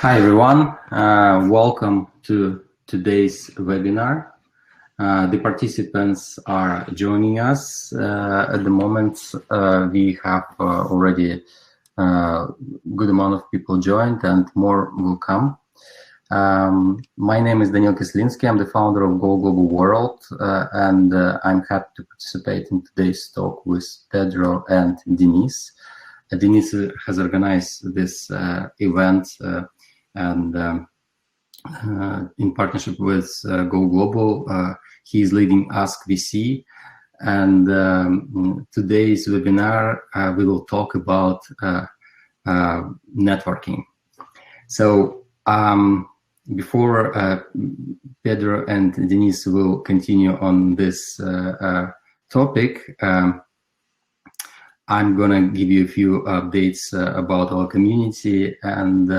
Hi everyone, welcome to today's webinar. The participants are joining us. At the moment, we have already a good amount of people joined and more will come. My name is Daniel Kislinsky. I'm the founder of Go Global World, and I'm happy to participate in today's talk with Pedro and Denise. Denise has organized this event and in partnership with Go Global. He is leading Ask VC, and today's webinar we will talk about networking. So before Pedro and Denise will continue on this topic, I'm gonna give you a few updates about our community, and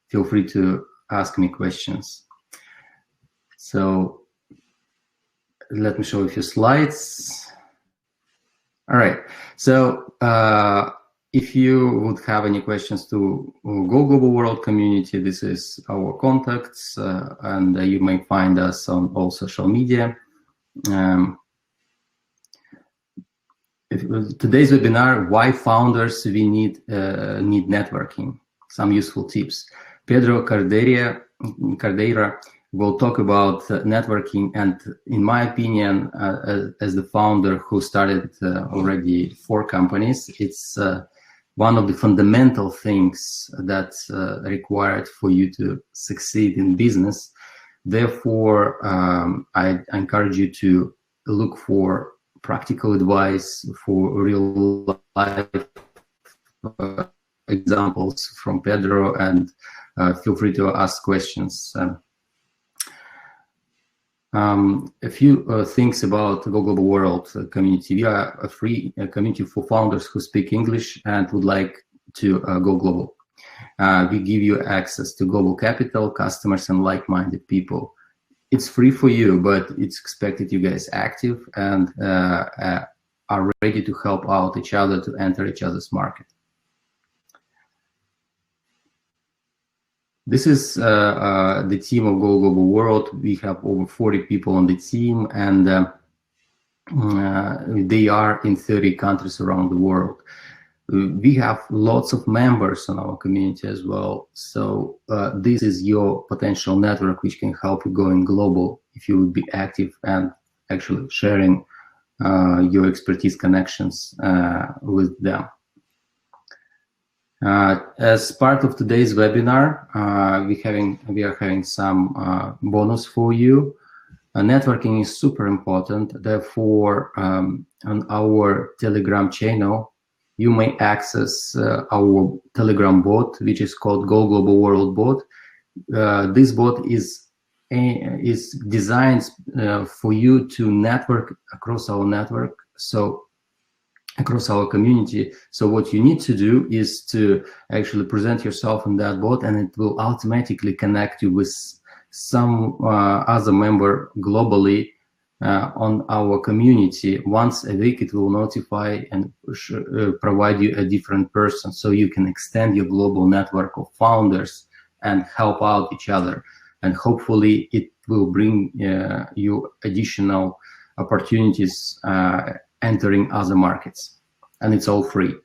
feel free to ask me questions. So let me show a few slides. All right, so if you would have any questions to Go Global World community, this is our contacts, and you may find us on all social media. Today's webinar, why founders we need networking, some useful tips. Pedro Cerdeira will talk about networking, and in my opinion, as the founder who started already 4 companies, it's one of the fundamental things that's required for you to succeed in business. Therefore, I encourage you to look for practical advice, for real life examples from Pedro, and feel free to ask questions. A few things about Go Global World community. We are a free community for founders who speak English and would like to go global. We give you access to global capital, customers, and like-minded people. It's free for you, but it's expected you guys active and are ready to help out each other to enter each other's market. This is the team of Go Global World. We have over 40 people on the team, and they are in 30 countries around the world. We have lots of members on our community as well. So this is your potential network, which can help you going global if you would be active and actually sharing your expertise connections with them. As part of today's webinar, we are having some bonus for you. Networking is super important. Therefore, on our Telegram channel, you may access our Telegram bot, which is called Go Global World bot. This bot is designed for you to network across our network, so across our community. So what you need to do is to actually present yourself in that bot, and it will automatically connect you with some other member globally on our community. Once a week, it will notify and provide you a different person, so you can extend your global network of founders and help out each other. And hopefully it will bring you additional opportunities entering other markets, and it's all free.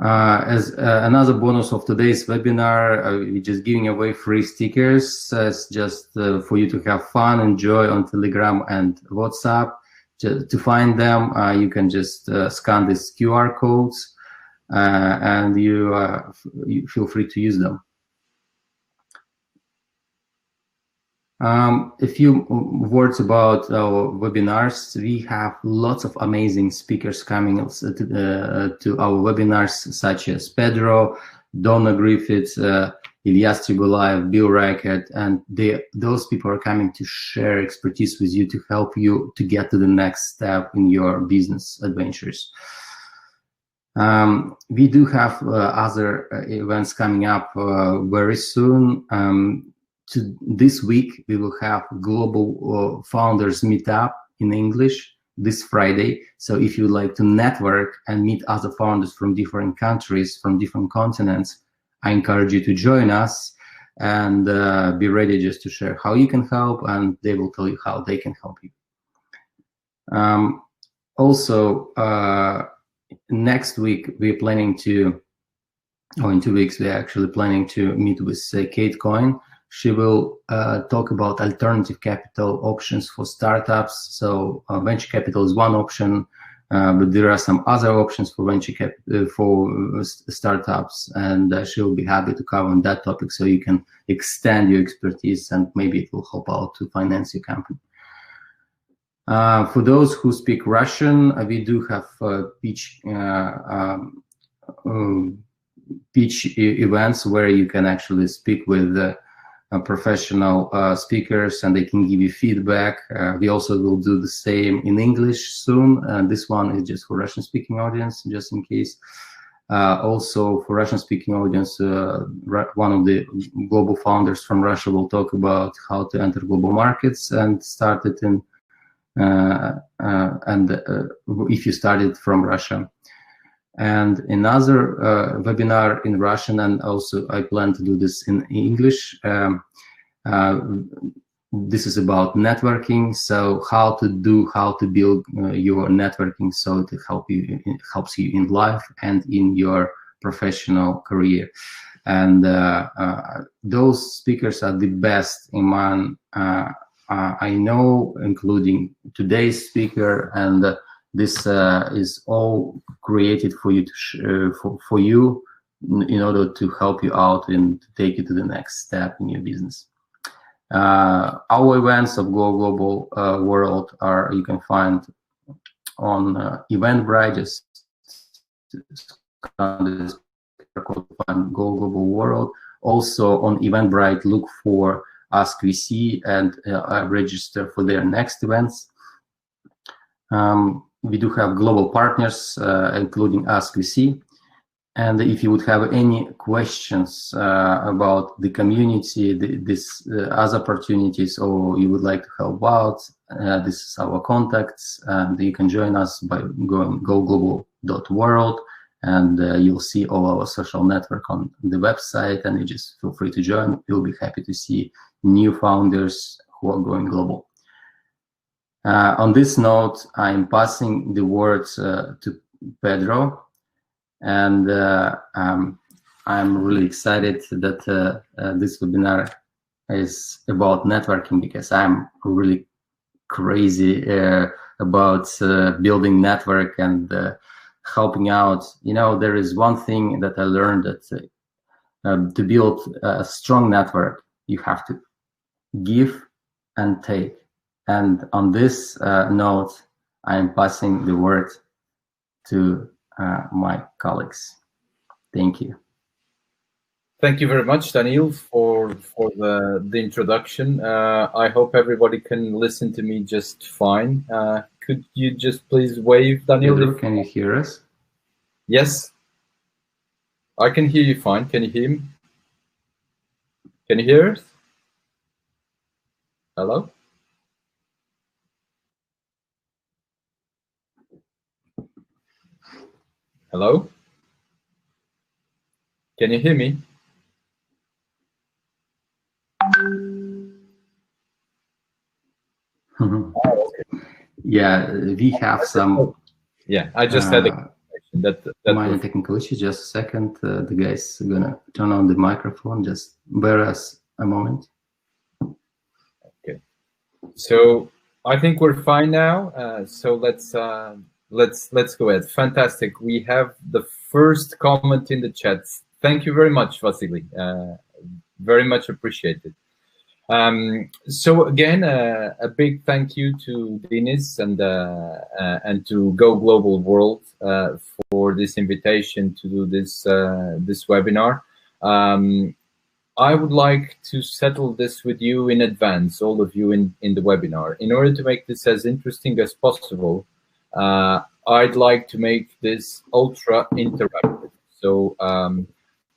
As another bonus of today's webinar, we're just giving away free stickers just for you to have fun, enjoy on Telegram and WhatsApp. To find them, you can just scan these QR codes, and you feel free to use them. A few words about our webinars. We have lots of amazing speakers coming to our webinars, such as Pedro, Donna Griffiths, Ilyas Tribulaev, Bill Rackett, and those people are coming to share expertise with you to help you to get to the next step in your business adventures. We do have other events coming up very soon. This week, we will have Global Founders Meetup in English this Friday. So if you'd like to network and meet other founders from different countries, from different continents, I encourage you to join us and be ready just to share how you can help, and they will tell you how they can help you. Also, next week we're planning to, or in 2 weeks, we're actually planning to meet with Kate Coyne. She will talk about alternative capital options for startups. So venture capital is one option, but there are some other options for venture capital for startups, and she'll be happy to cover on that topic, so you can extend your expertise and maybe it will help out to finance your company. For those who speak Russian, we do have pitch events where you can actually speak with professional speakers and they can give you feedback. We also will do the same in English soon. This one is just for Russian-speaking audience, just in case. Also for Russian-speaking audience, one of the global founders from Russia will talk about how to enter global markets and start it in if you started from Russia. And another webinar in Russian, and also I plan to do this in English. This is about networking. So how to build your networking so it helps you in life and in your professional career. And those speakers are the best among I know, including today's speaker, and this is all created for you for you in order to help you out and to take you to the next step in your business. Our events of Go Global World are, you can find on Eventbrite. Just find Go Global World. Also on Eventbrite, look for Ask VC and register for their next events. We do have global partners, including Ask VC. And if you would have any questions about the community, this other opportunities, or you would like to help out, this is our contacts, and you can join us by going goglobal.world, and you'll see all our social network on the website, and you just feel free to join. We'll be happy to see new founders who are going global. On this note, I'm passing the words to Pedro. And I'm really excited that this webinar is about networking, because I'm really crazy about building network and helping out. You know, there is one thing that I learned, that to build a strong network, you have to give and take. And on this note, I'm passing the word to my colleagues. Thank you. Thank you very much, Daniel, for the introduction. I hope everybody can listen to me just fine. Could you just please wave, Daniel? Pedro, can you hear us? Yes, I can hear you fine. Can you hear me? Can you hear us? Hello? Hello? Can you hear me? Yeah, we have some. Yeah, I just had a that minor technical issue. Just a second. The guys are gonna turn on the microphone. Just bear us a moment. Okay. So I think we're fine now. So let's go ahead. Fantastic. We have the first comment in the chat. Thank you very much, Vasily. Very much appreciated. So again, a big thank you to Denis and to Go Global World for this invitation to do this this webinar. I would like to settle this with you in advance, all of you in the webinar. In order to make this as interesting as possible, I'd like to make this ultra interactive. So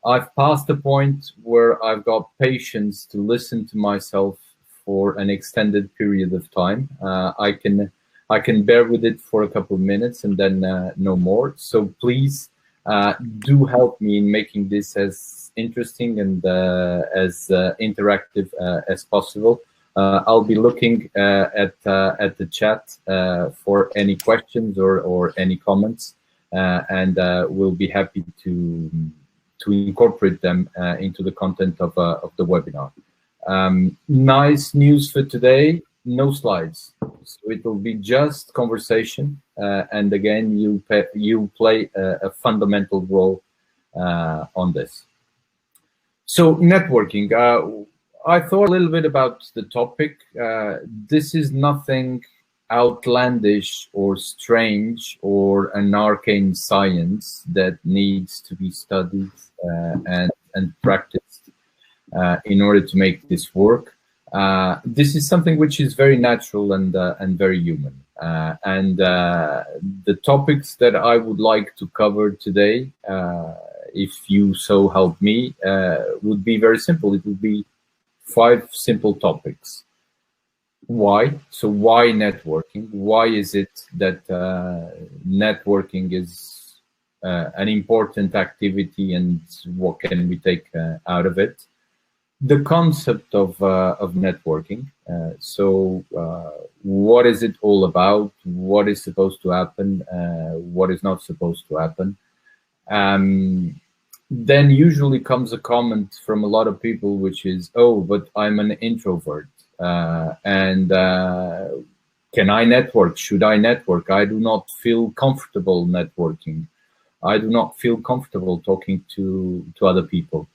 I've passed the point where I've got patience to listen to myself for an extended period of time. I can bear with it for a couple of minutes and then no more. So please do help me in making this as interesting and as interactive as possible. I'll be looking at the chat for any questions or any comments, and we'll be happy to incorporate them into the content of the webinar. Nice news for today, no slides. So it will be just conversation, and again, you play a fundamental role on this. So networking, I thought a little bit about the topic. This is nothing outlandish or strange or an arcane science that needs to be studied and practiced in order to make this work. This is something which is very natural and very human. The topics that I would like to cover today, if you so help me, would be very simple. It would be 5 simple topics. Why? So why networking? Why is it that networking is an important activity, and what can we take out of it? The concept of networking. So what is it all about? What is supposed to happen? What is not supposed to happen? Then usually comes a comment from a lot of people, which is, oh, but I'm an introvert. And can I network? Should I network? I do not feel comfortable networking. I do not feel comfortable talking to other people.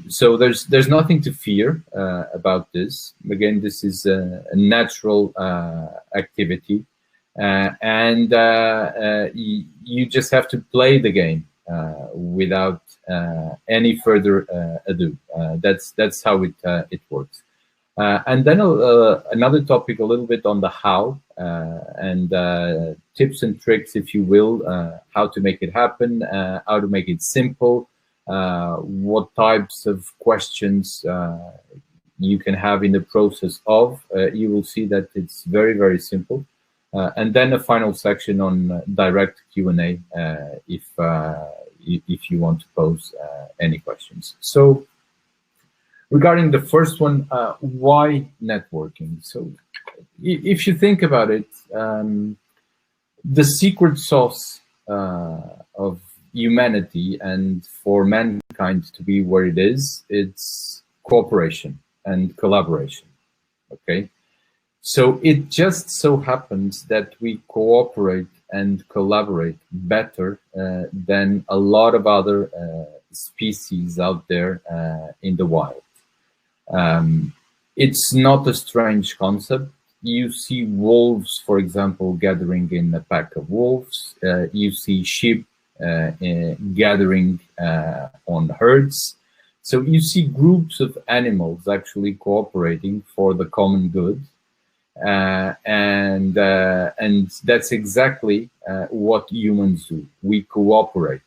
So there's nothing to fear about this. Again, this is a natural activity, and you just have to play the game without any further ado. That's how it works. And then another topic, a little bit on the how and tips and tricks, if you will, how to make it happen, how to make it simple. What types of questions you can have in the process of. You will see that it's very, very simple. And then a final section on direct Q&A if you want to pose any questions. So regarding the first one, why networking? So if you think about it, the secret sauce of humanity and for mankind to be where it is, it's cooperation and collaboration. Okay, so it just so happens that we cooperate and collaborate better than a lot of other species out there in the wild. It's not a strange concept. You see wolves, for example, gathering in a pack of wolves. You see sheep gathering on herds. So you see groups of animals actually cooperating for the common good. And that's exactly what humans do. We cooperate.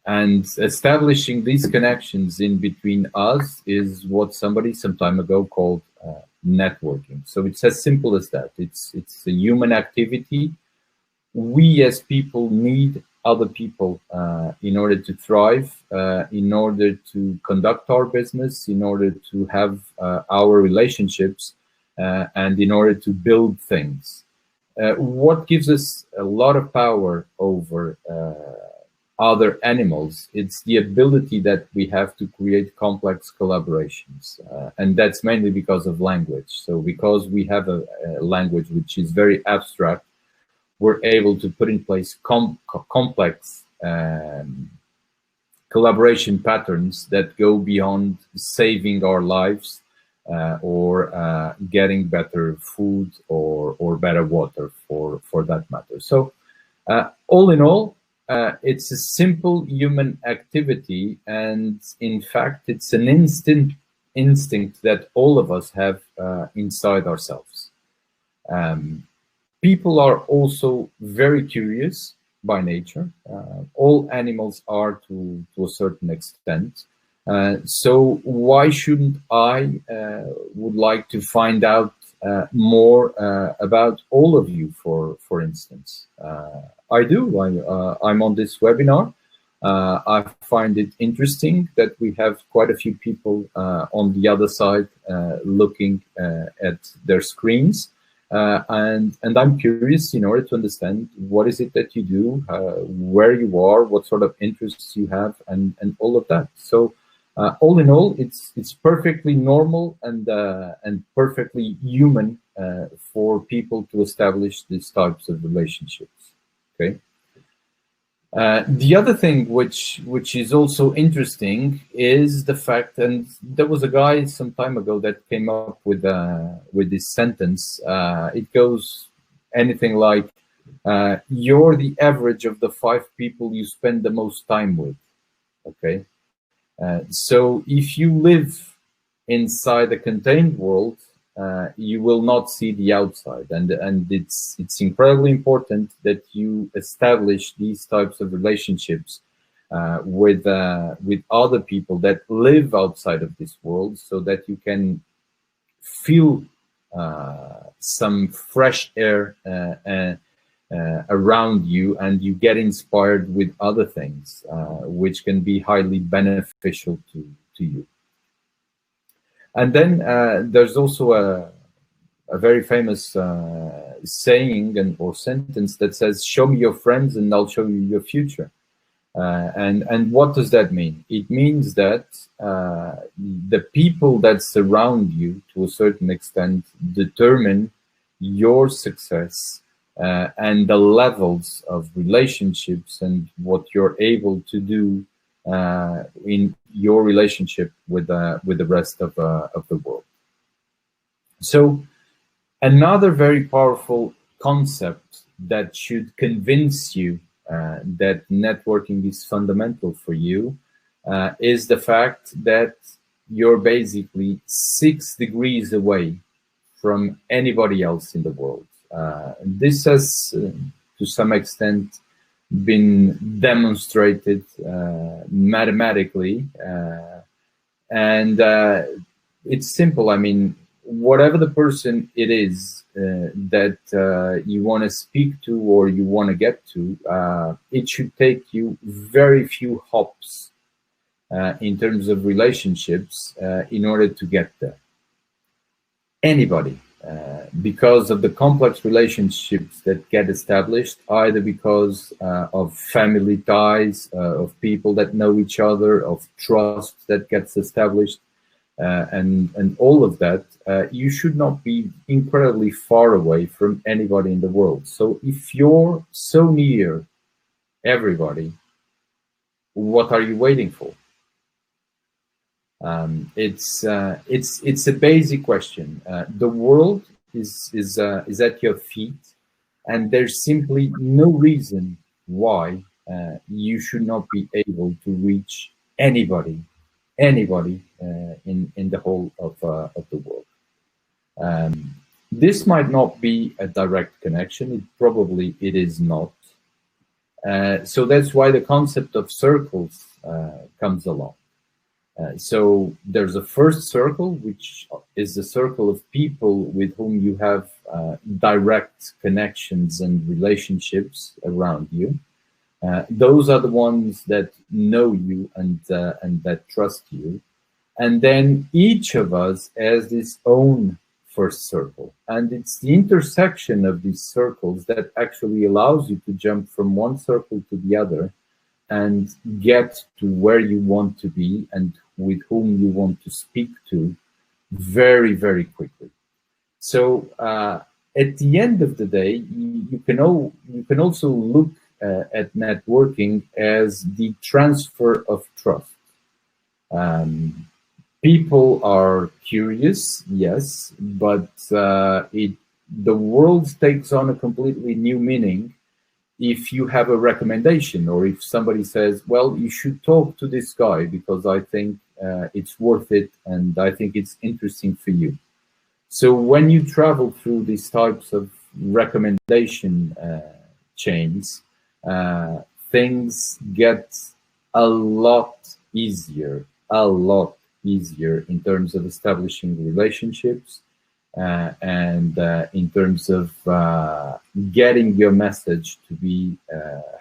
And establishing these connections in between us is what somebody some time ago called networking. So it's as simple as that. It's a human activity. We as people need other people in order to thrive, in order to conduct our business, in order to have our relationships, and in order to build things. What gives us a lot of power over other animals, it's the ability that we have to create complex collaborations. And that's mainly because of language. So because we have a language which is very abstract, we're able to put in place complex collaboration patterns that go beyond saving our lives or getting better food or better water for that matter. So all in all, it's a simple human activity, and in fact, it's an instinct that all of us have inside ourselves. People are also very curious by nature. All animals are to a certain extent. So why shouldn't I would like to find out more about all of you, for instance? I do. I'm on this webinar. I find it interesting that we have quite a few people on the other side looking at their screens. And I'm curious in order to understand what is it that you do, where you are, what sort of interests you have, and all of that. So all in all, it's perfectly normal and perfectly human for people to establish these types of relationships. Okay. The other thing which is also interesting is the fact, and there was a guy some time ago that came up with this sentence. It goes anything like, "You're the average of the 5 people you spend the most time with." Okay, so if you live inside a contained world, you will not see the outside, and it's incredibly important that you establish these types of relationships with other people that live outside of this world, so that you can feel some fresh air around you, and you get inspired with other things which can be highly beneficial to you. And then there's also a very famous saying or sentence that says, "Show me your friends and I'll show you your future." And what does that mean? It means that the people that surround you, to a certain extent, determine your success and the levels of relationships and what you're able to do in your relationship with the rest of the world. So another very powerful concept that should convince you that networking is fundamental for you is the fact that you're basically 6 degrees away from anybody else in the world. This has, to some extent, been demonstrated mathematically, and it's simple. I mean, whatever the person it is that you want to speak to or you want to get to, it should take you very few hops in terms of relationships in order to get there. Anybody. Because of the complex relationships that get established, either because of family ties, of people that know each other, of trust that gets established, and all of that, you should not be incredibly far away from anybody in the world. So if you're so near everybody, what are you waiting for? It's a basic question. The world is at your feet, and there's simply no reason why you should not be able to reach anybody in the whole of the world. This might not be a direct connection. It is not. So that's why the concept of circles comes along. So there's a first circle, which is the circle of people with whom you have direct connections and relationships around you. Those are the ones that know you and that trust you. And then each of us has its own first circle. And it's the intersection of these circles that actually allows you to jump from one circle to the other and get to where you want to be and with whom you want to speak to very, very quickly. So at the end of the day, you can also look at networking as the transfer of trust. People are curious, yes, but the world takes on a completely new meaning if you have a recommendation, or if somebody says, well, you should talk to this guy because I think it's worth it and I think it's interesting for you. So when you travel through these types of recommendation chains, things get a lot easier in terms of establishing relationships and in terms of getting your message to be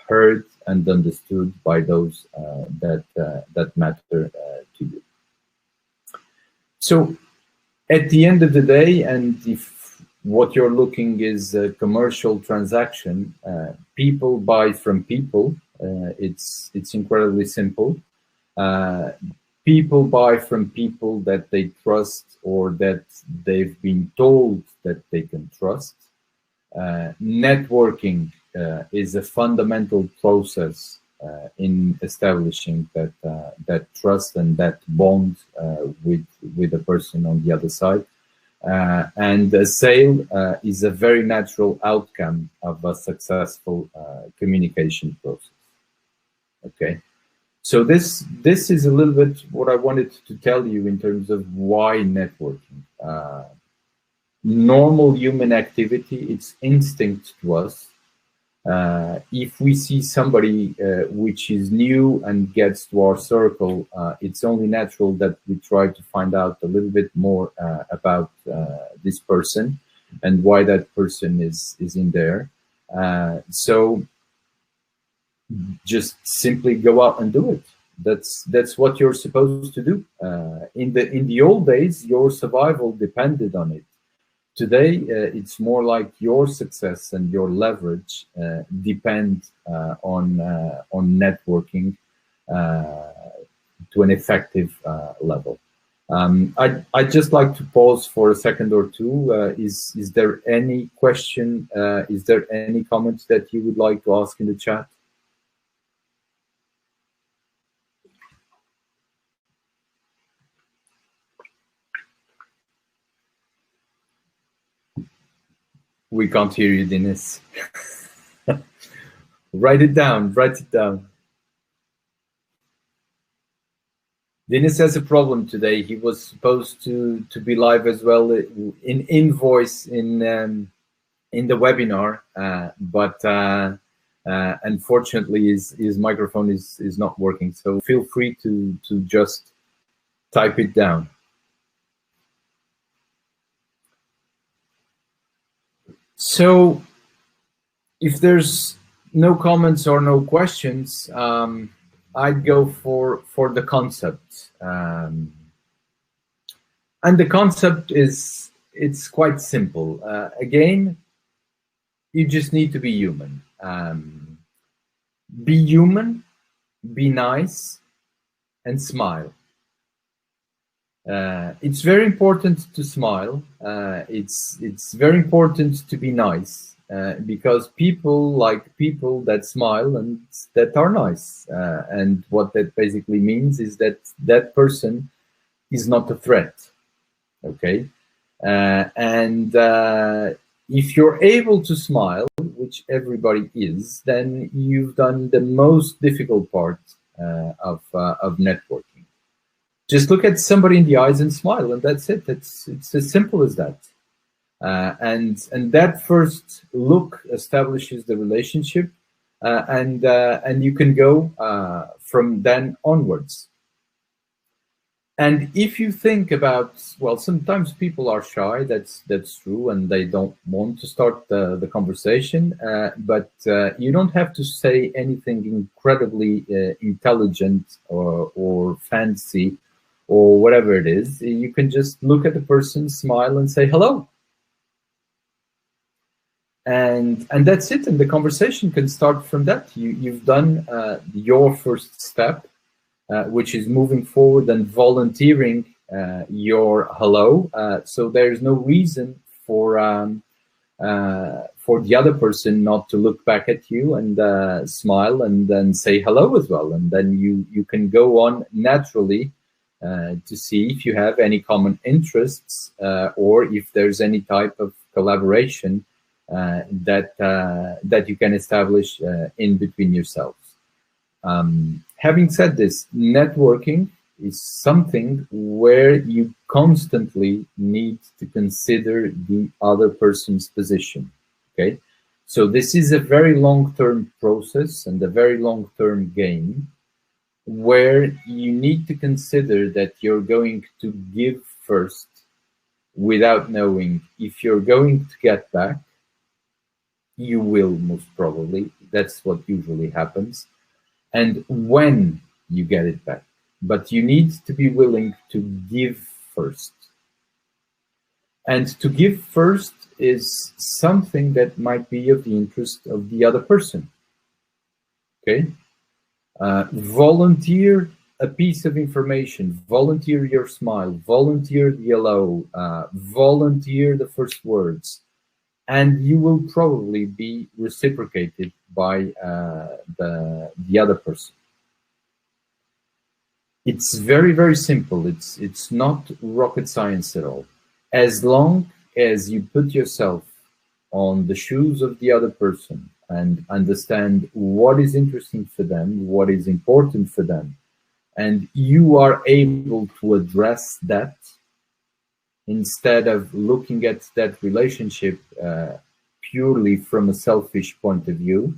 heard and understood by those that matter to you. So at the end of the day, and if what you're looking is a commercial transaction, people buy from people. It's incredibly simple. People buy from people that they trust or that they've been told that they can trust. Networking is a fundamental process in establishing that trust and that bond with the person on the other side. And a sale is a very natural outcome of a successful communication process. Okay. So this is a little bit what I wanted to tell you in terms of why networking. Normal human activity, it's instinct to us. If we see somebody which is new and gets to our circle, it's only natural that we try to find out a little bit more about this person and why that person is in there. So just simply go out and do it. That's what you're supposed to do. In the old days, your survival depended on it. Today, it's more like your success and your leverage depend on networking to an effective level. I'd just like to pause for a second or two. Is there any question? Is there any comments that you would like to ask in the chat? We can't hear you, Dennis. Write it down. Write it down. Dennis has a problem today. He was supposed to be live as well in voice in the webinar, but unfortunately his microphone is not working. So feel free to just type it down. So if there's no comments or no questions, I'd go for the concept. And the concept it's quite simple. Again, you just need to be human. Be human, be nice, and smile. It's very important to smile. It's very important to be nice because people like people that smile and that are nice. And what that basically means is that that person is not a threat. Okay, and if you're able to smile, which everybody is, then you've done the most difficult part of networking. Just look at somebody in the eyes and smile, and that's it. It's as simple as that. And that first look establishes the relationship, and you can go from then onwards. And if you think about, well, sometimes people are shy. That's true, and they don't want to start the conversation. But you don't have to say anything incredibly intelligent or fancy, or whatever it is. You can just look at the person, smile, and say hello. And that's it. And the conversation can start from that. You've done your first step, which is moving forward and volunteering your hello. So there's no reason for the other person not to look back at you and smile and then say hello as well. And then you can go on naturally to see if you have any common interests or if there's any type of collaboration that you can establish in between yourselves. Having said this, networking is something where you constantly need to consider the other person's position. Okay, so this is a very long-term process and a very long-term game, where you need to consider that you're going to give first without knowing if you're going to get back. You will, most probably. That's what usually happens. And when you get it back. But you need to be willing to give first. And to give first is something that might be of the interest of the other person. Okay? Volunteer a piece of information, volunteer your smile, volunteer the hello, volunteer the first words, and you will probably be reciprocated by the other person. It's very, very simple. It's not rocket science at all. As long as you put yourself on the shoes of the other person and understand what is interesting for them, what is important for them, and you are able to address that instead of looking at that relationship purely from a selfish point of view,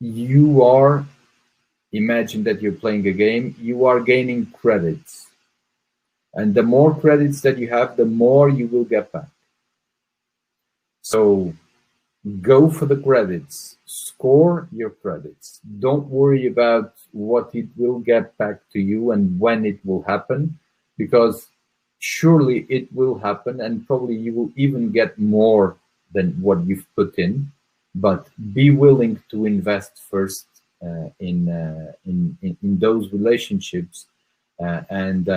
you are, imagine that you're playing a game, you are gaining credits. And the more credits that you have, the more you will get back. So go for the credits, score your credits. Don't worry about what it will get back to you and when it will happen, because surely it will happen, and probably you will even get more than what you've put in. But be willing to invest first in those relationships and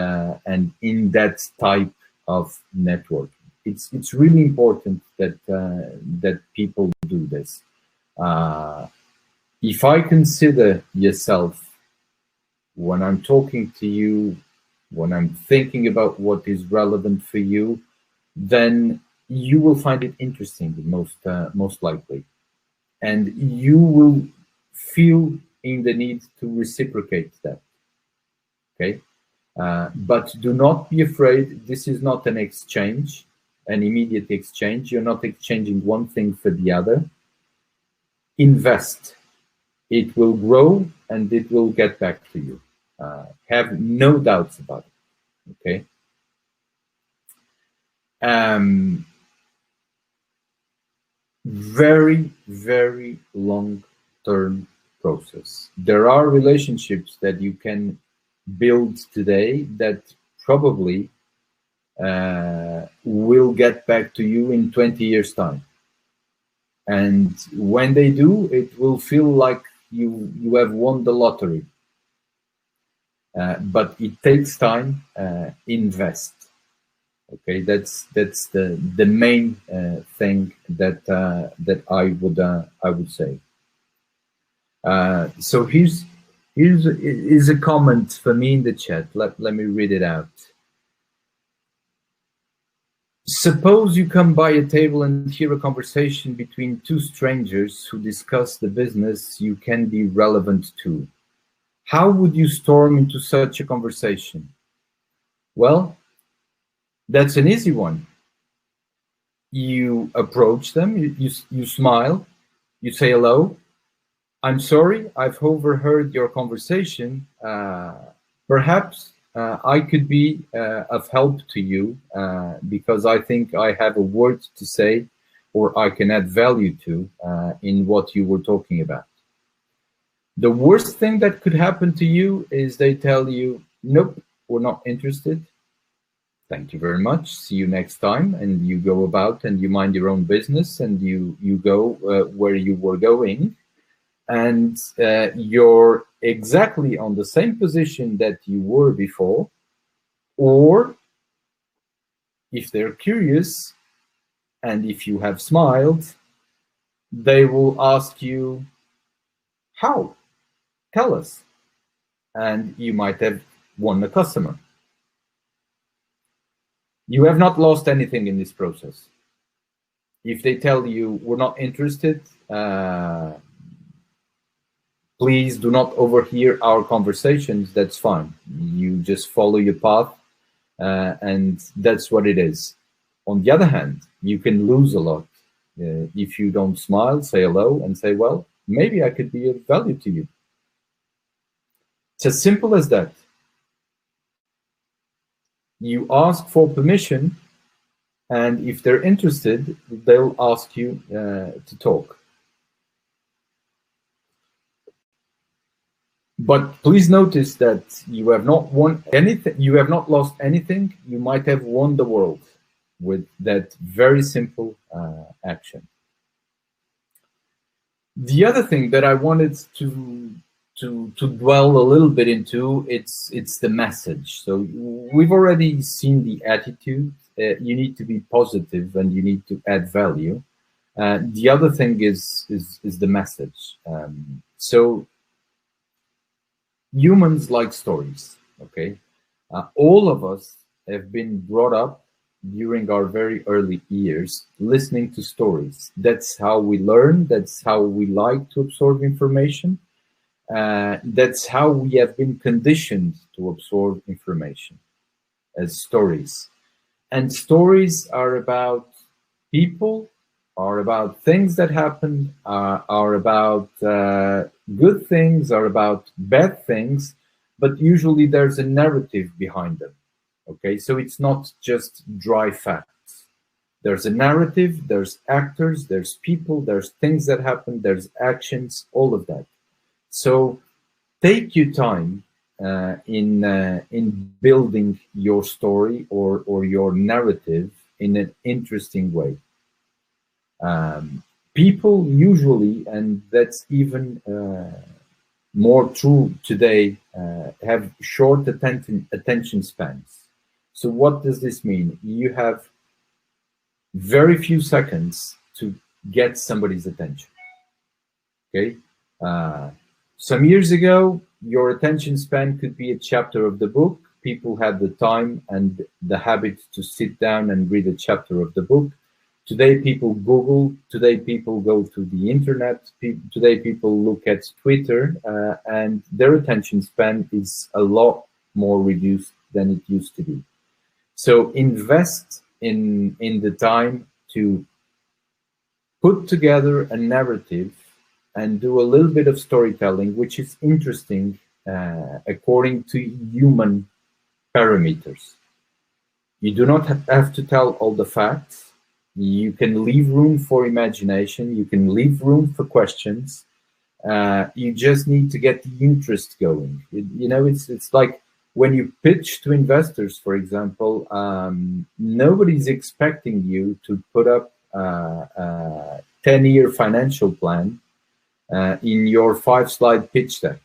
in that type of network. It's really important that that people do this. If I consider yourself, when I'm talking to you, when I'm thinking about what is relevant for you, then you will find it interesting, most likely, and you will feel in the need to reciprocate that. Okay, but do not be afraid. This is not an exchange, an immediate exchange. You're not exchanging one thing for the other. Invest. It will grow and it will get back to you. Have no doubts about it. Okay. Very, very long-term process. There are relationships that you can build today that probably will get back to you in 20 years' time. And when they do, it will feel like you have won the lottery. But it takes time. Invest. Okay, that's the main thing that I would say. So here's a comment for me in the chat. Let me read it out. Suppose you come by a table and hear a conversation between two strangers who discuss the business you can be relevant to. How would you storm into such a conversation? Well, that's an easy one. You approach them, you smile, you say hello. I'm sorry, I've overheard your conversation. Perhaps I could be of help to you because I think I have a word to say or I can add value to in what you were talking about. The worst thing that could happen to you is they tell you, nope, we're not interested. Thank you very much. See you next time. And you go about and you mind your own business and you go where you were going. And you're exactly on the same position that you were before. Or if they're curious and if you have smiled, they will ask you, how? Tell us. And you might have won a customer. You have not lost anything in this process. If they tell you we're not interested, please do not overhear our conversations. That's fine. You just follow your path, and that's what it is. On the other hand, you can lose a lot if you don't smile, say hello, and say, well, maybe I could be of value to you. It's as simple as that. You ask for permission, and if they're interested, they'll ask you to talk. But please notice that you have not won anything, you have not lost anything. You might have won the world with that very simple action. The other thing that I wanted to dwell a little bit into, it's the message. So we've already seen the attitude. You need to be positive and you need to add value. The other thing is the message. So humans like stories, okay? All of us have been brought up during our very early years listening to stories. That's how we learn. That's how we like to absorb information. That's how we have been conditioned to absorb information, as stories. And stories are about people, are about things that happen, are about good things, are about bad things, but usually there's a narrative behind them. Okay, so it's not just dry facts. There's a narrative, there's actors, there's people, there's things that happen, there's actions, all of that. So take your time in building your story or your narrative in an interesting way. People usually, and that's even more true today, have short attention spans. So what does this mean? You have very few seconds to get somebody's attention. Okay. Some years ago, your attention span could be a chapter of the book. People had the time and the habit to sit down and read a chapter of the book. Today, people Google. Today, people go to the internet. Today, people look at Twitter, and their attention span is a lot more reduced than it used to be. So invest in the time to put together a narrative and do a little bit of storytelling, which is interesting according to human parameters. You do not have to tell all the facts. You can leave room for imagination. You can leave room for questions. You just need to get the interest going. You know, it's like when you pitch to investors, for example, nobody's expecting you to put up a 10-year financial plan in your 5-slide pitch deck.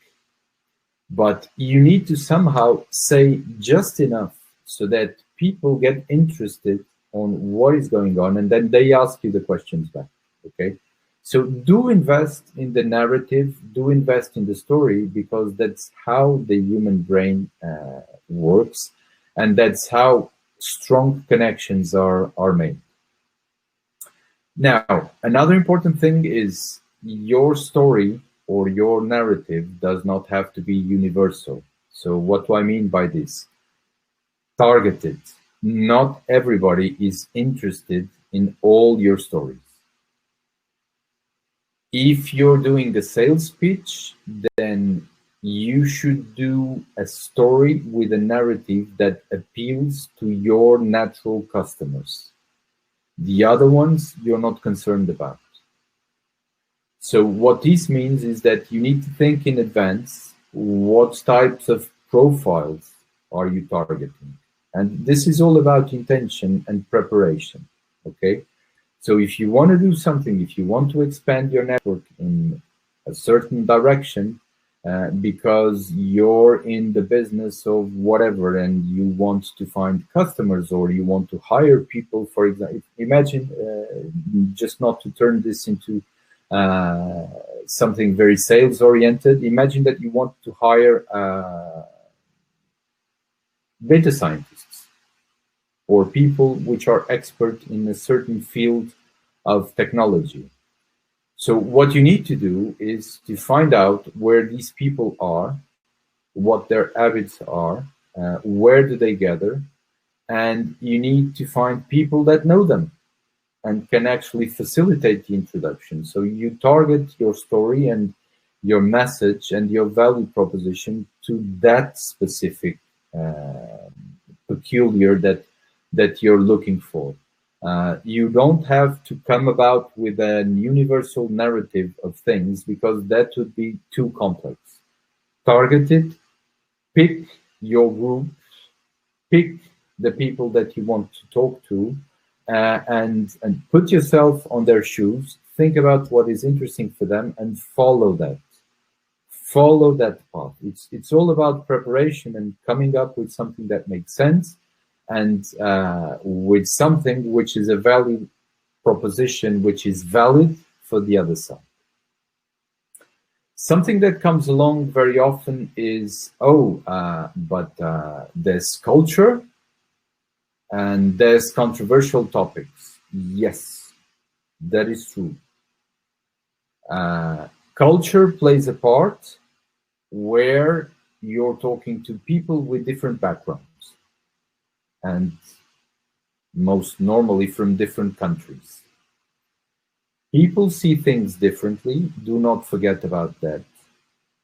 But you need to somehow say just enough so that people get interested on what is going on, and then they ask you the questions back, okay? So do invest in the narrative, do invest in the story, because that's how the human brain works, and that's how strong connections are made. Now, another important thing is your story or your narrative does not have to be universal. So what do I mean by this? Targeted. Not everybody is interested in all your stories. If you're doing a sales pitch, then you should do a story with a narrative that appeals to your natural customers. The other ones you're not concerned about. So what this means is that you need to think in advance, what types of profiles are you targeting? And this is all about intention and preparation, okay? So if you want to do something, if you want to expand your network in a certain direction, because you're in the business of whatever and you want to find customers or you want to hire people, for example, imagine, just not to turn this into something very sales oriented, imagine that you want to hire data scientists or people which are expert in a certain field of technology. So what you need to do is to find out where these people are, what their habits are, where do they gather, and you need to find people that know them and can actually facilitate the introduction. So you target your story and your message and your value proposition to that specific peculiar that you're looking for. You don't have to come about with a universal narrative of things, because that would be too complex. Target it, pick your group, pick the people that you want to talk to, and put yourself on their shoes, think about what is interesting for them, and follow that. Follow that path. It's all about preparation and coming up with something that makes sense, and with something which is a value proposition which is valid for the other side. Something that comes along very often is, but there's culture and there's controversial topics. Yes, that is true. Culture plays a part where you're talking to people with different backgrounds, and most normally from different countries. People see things differently. Do not forget about that.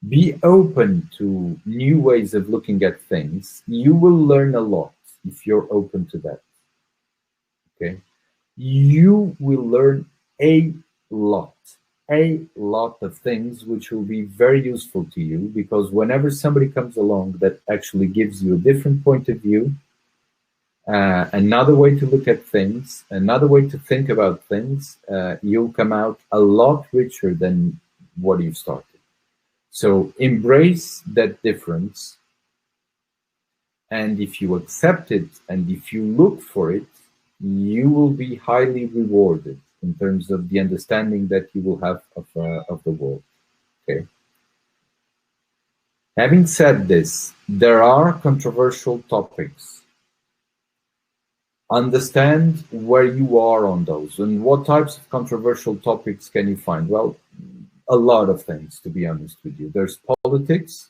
Be open to new ways of looking at things. You will learn a lot if you're open to that. Okay? You will learn a lot of things which will be very useful to you, because whenever somebody comes along that actually gives you a different point of view, another way to look at things, another way to think about things, you'll come out a lot richer than what you started. So embrace that difference, and if you accept it and if you look for it, you will be highly rewarded in terms of the understanding that you will have of the world. Okay. Having said this, there are controversial topics. Understand where you are on those, and what types of controversial topics can you find? Well, a lot of things, to be honest with you. There's politics,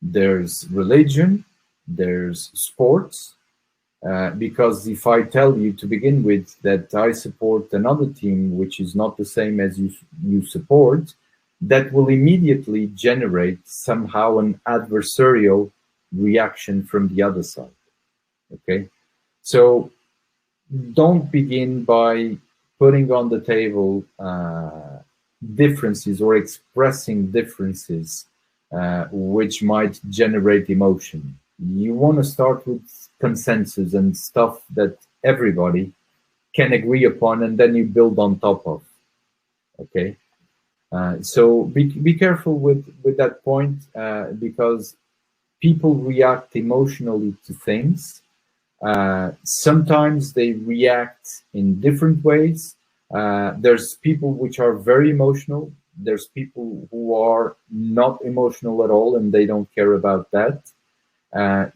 there's religion, there's sports, because if I tell you to begin with that I support another team which is not the same as you support, that will immediately generate somehow an adversarial reaction from the other side. Okay? So don't begin by putting on the table differences or expressing differences which might generate emotion. You want to start with consensus and stuff that everybody can agree upon, and then you build on top of. Okay? So be careful with that point, because people react emotionally to things. Sometimes they react in different ways. There's people which are very emotional. There's people who are not emotional at all, and they don't care about that.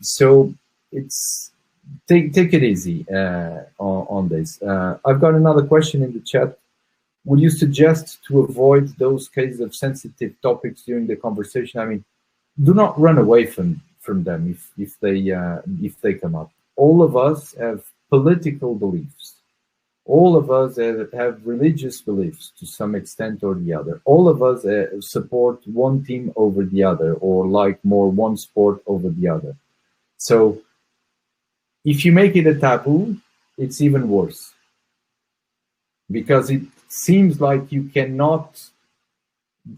So it's take it easy on this. I've got another question in the chat. Would you suggest to avoid those cases of sensitive topics during the conversation? I mean, do not run away from them if they come up. All of us have political beliefs. All of us have religious beliefs to some extent or the other. All of us support one team over the other, or like more one sport over the other. So if you make it a taboo, it's even worse, because it seems like you cannot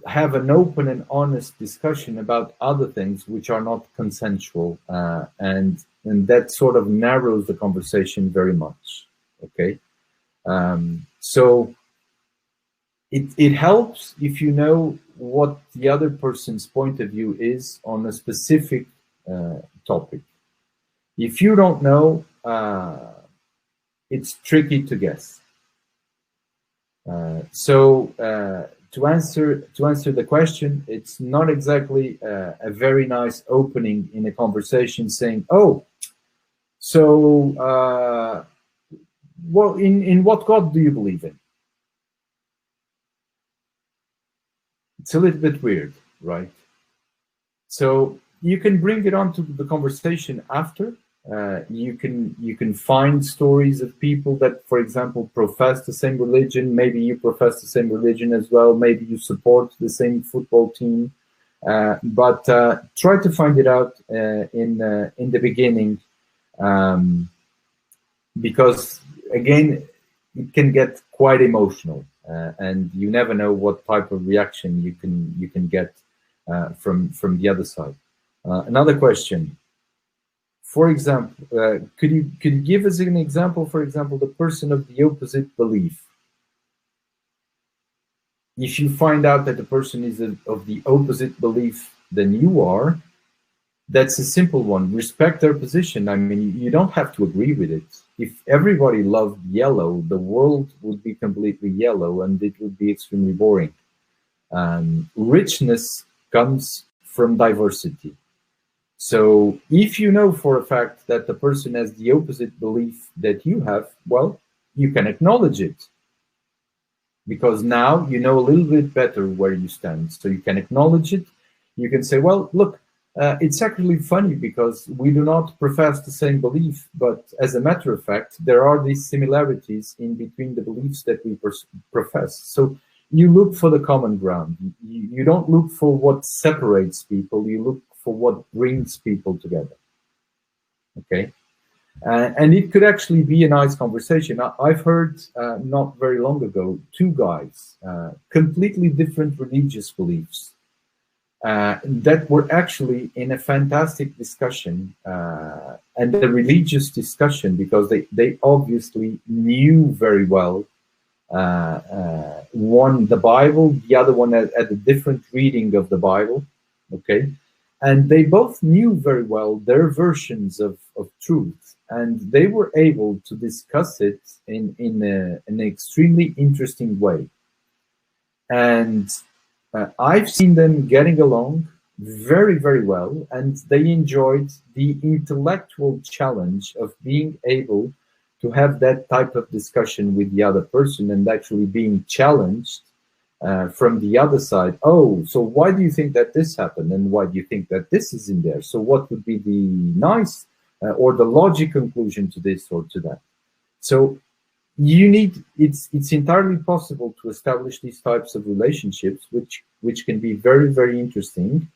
have an open and honest discussion about other things which are not consensual, and that sort of narrows the conversation very much. Okay, so it helps if you know what the other person's point of view is on a specific topic. If you don't know, it's tricky to guess. To answer the question, it's not exactly a very nice opening in a conversation saying, "Oh, so well, in what God do you believe in?" It's a little bit weird, right? So you can bring it on to the conversation after. You can find stories of people that, for example, profess the same religion. Maybe you profess the same religion as well. Maybe you support the same football team. But try to find it out in the beginning, Because again, it can get quite emotional, and you never know what type of reaction you can get from the other side. Another question. For example, could you give us an example? For example, the person of the opposite belief. If you find out that the person is of the opposite belief than you are, that's a simple one. Respect their position. I mean, you don't have to agree with it. If everybody loved yellow, the world would be completely yellow and it would be extremely boring. Richness comes from diversity. So if you know for a fact that the person has the opposite belief that you have, well, you can acknowledge it. Because now you know a little bit better where you stand. So you can acknowledge it. You can say, well, look, it's actually funny because we do not profess the same belief, but as a matter of fact, there are these similarities in between the beliefs that we profess. So you look for the common ground. You don't look for what separates people. You look for what brings people together. Okay? And it could actually be a nice conversation. I've heard not very long ago, two guys, completely different religious beliefs, that were actually in a fantastic discussion, and a religious discussion, because they obviously knew very well, one the Bible, the other one had a different reading of the Bible, okay? And they both knew very well their versions of truth, and they were able to discuss it in an extremely interesting way. And I've seen them getting along very, very well, and they enjoyed the intellectual challenge of being able to have that type of discussion with the other person and actually being challenged from the other side. Oh, so why do you think that this happened? And why do you think that this is in there? So what would be the nice or the logic conclusion to this or to that? So you need, it's entirely possible to establish these types of relationships, which can be very, very interesting,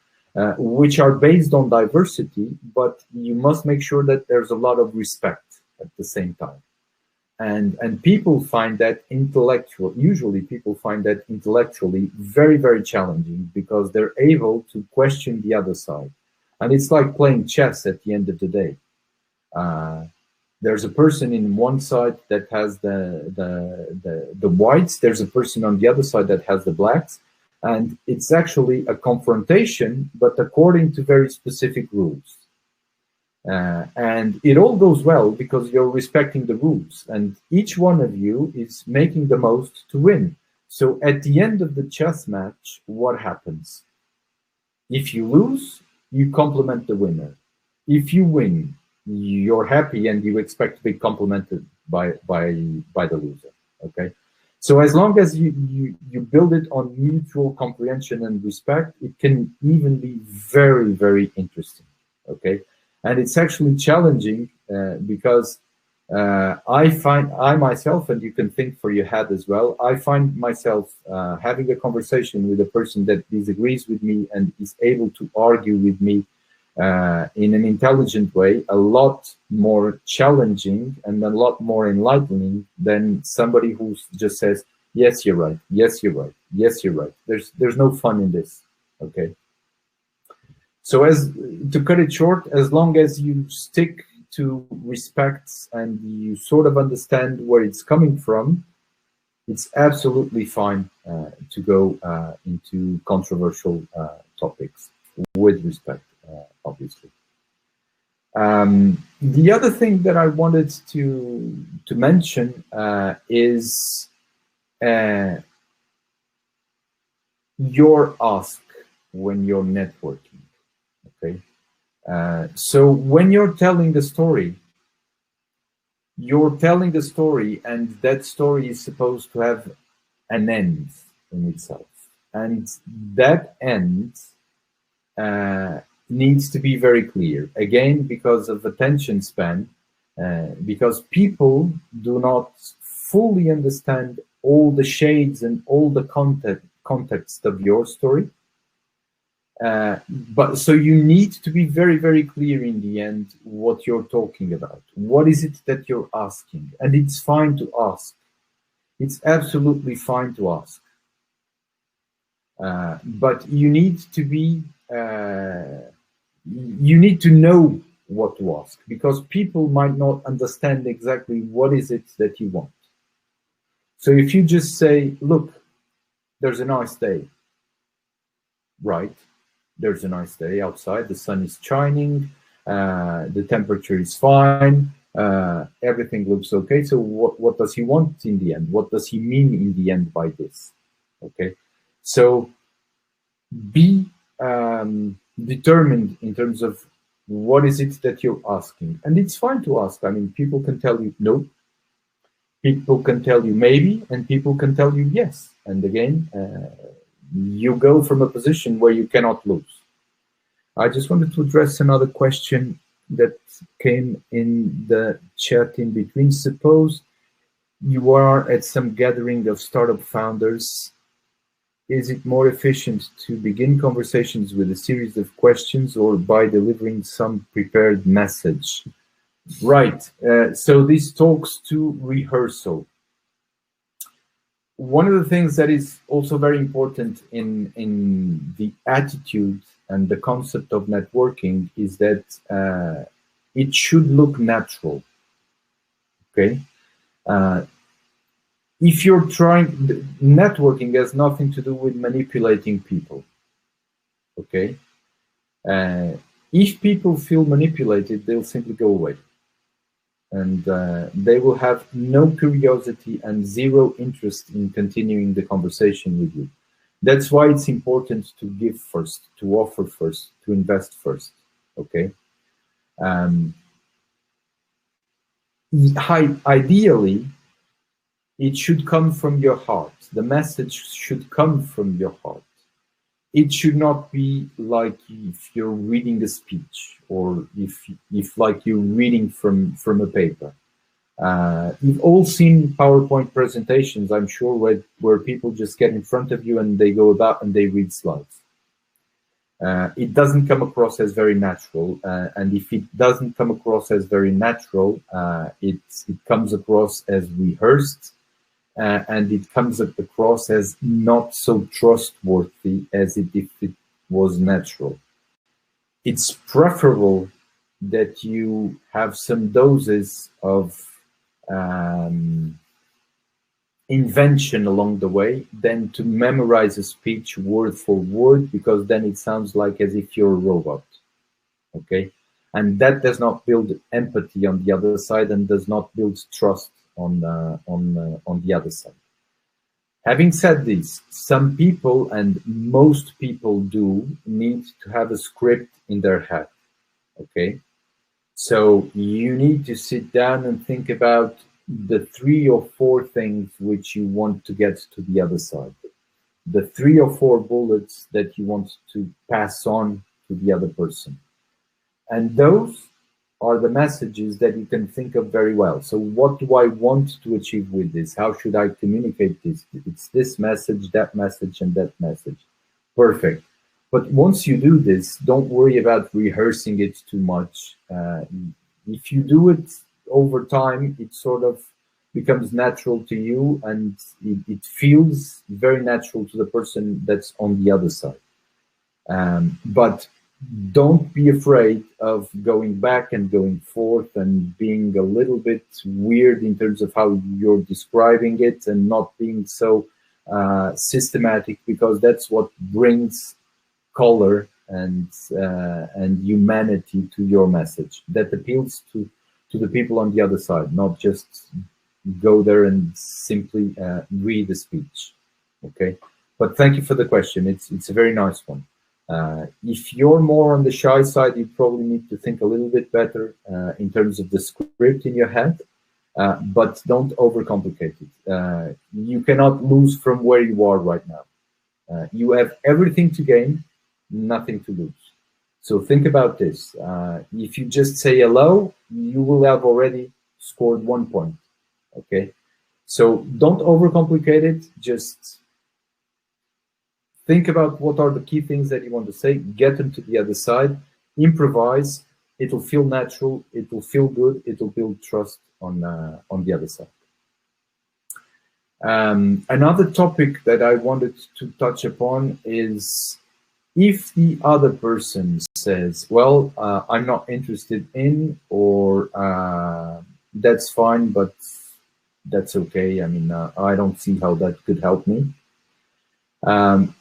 which are based on diversity, but you must make sure that there's a lot of respect at the same time. And people find that usually people find that intellectually very, very challenging, because they're able to question the other side. And it's like playing chess at the end of the day. There's a person in one side that has the whites, there's a person on the other side that has the blacks, and it's actually a confrontation, but according to very specific rules. And it all goes well because you're respecting the rules, and each one of you is making the most to win. So at the end of the chess match, what happens? If you lose, you compliment the winner. If you win, you're happy and you expect to be complimented by the loser. Okay, so as long as you build it on mutual comprehension and respect, it can even be very, very interesting. Okay, and it's actually challenging because I myself, and you can think for your head as well, I find myself having a conversation with a person that disagrees with me and is able to argue with me in an intelligent way, a lot more challenging and a lot more enlightening than somebody who just says, yes, you're right, yes, you're right, yes, you're right. There's no fun in this, okay? So to cut it short, as long as you stick to respect and you sort of understand where it's coming from, it's absolutely fine to go into controversial topics with respect. Obviously. The other thing that I wanted to mention is your ask when you're networking. Okay, so when you're telling the story, and that story is supposed to have an end in itself, and that end needs to be very clear, again, because of attention span, because people do not fully understand all the shades and all the context of your story. But so you need to be very, very clear in the end what you're talking about. What is it that you're asking? And it's fine to ask. It's absolutely fine to ask. But you need to be, you need to know what to ask, because people might not understand exactly what is it that you want. So if you just say, look, there's a nice day, right? There's a nice day outside, the sun is shining, the temperature is fine, everything looks okay. So what does he want in the end? What does he mean in the end by this? Okay, so be determined in terms of what is it that you're asking. And it's fine to ask. I mean, people can tell you no, people can tell you maybe, and people can tell you yes. And again, you go from a position where you cannot lose. I just wanted to address another question that came in the chat in between. Suppose you are at some gathering of startup founders. Is it more efficient to begin conversations with a series of questions or by delivering some prepared message? Right. So this talks to rehearsal. One of the things that is also very important in the attitude and the concept of networking is that it should look natural. Okay. If you're trying, networking has nothing to do with manipulating people. Okay. If people feel manipulated, they'll simply go away. And they will have no curiosity and zero interest in continuing the conversation with you. That's why it's important to give first, to offer first, to invest first, okay? Ideally, it should come from your heart. The message should come from your heart. It should not be like if you're reading a speech or if like you're reading from a paper. You've all seen PowerPoint presentations, I'm sure, where people just get in front of you and they go about and they read slides. It doesn't come across as very natural, and if it doesn't come across as very natural, it comes across as rehearsed, and it comes across as not so trustworthy as if it was natural. It's preferable that you have some doses of invention along the way than to memorize a speech word for word, because then it sounds like as if you're a robot. Okay, and that does not build empathy on the other side and does not build trust on the other side. Having said this, some people, and most people do, need to have a script in their head. Okay, so you need to sit down and think about the 3 or 4 things which you want to get to the other side, the 3 or 4 bullets that you want to pass on to the other person. And those are the messages that you can think of very well. So what do I want to achieve with this? How should I communicate this? It's this message, and that message. Perfect. But once you do this, don't worry about rehearsing it too much. If you do it over time, it sort of becomes natural to you, and it feels very natural to the person that's on the other side. But don't be afraid of going back and going forth and being a little bit weird in terms of how you're describing it and not being so systematic, because that's what brings color and humanity to your message, that appeals to the people on the other side, not just go there and simply read the speech. Okay, but thank you for the question. It's a very nice one. If you're more on the shy side, you probably need to think a little bit better in terms of the script in your head, but don't overcomplicate it. You cannot lose from where you are right now. You have everything to gain, nothing to lose. So think about this. If you just say hello, you will have already scored 1 point. Okay, so don't overcomplicate it. Just Think about what are the key things that you want to say, get them to the other side, improvise. It'll feel natural, it will feel good, it will build trust on the other side. Another topic that I wanted to touch upon is if the other person says, well, I'm not interested in, or that's fine, but that's okay. I mean, I don't see how that could help me.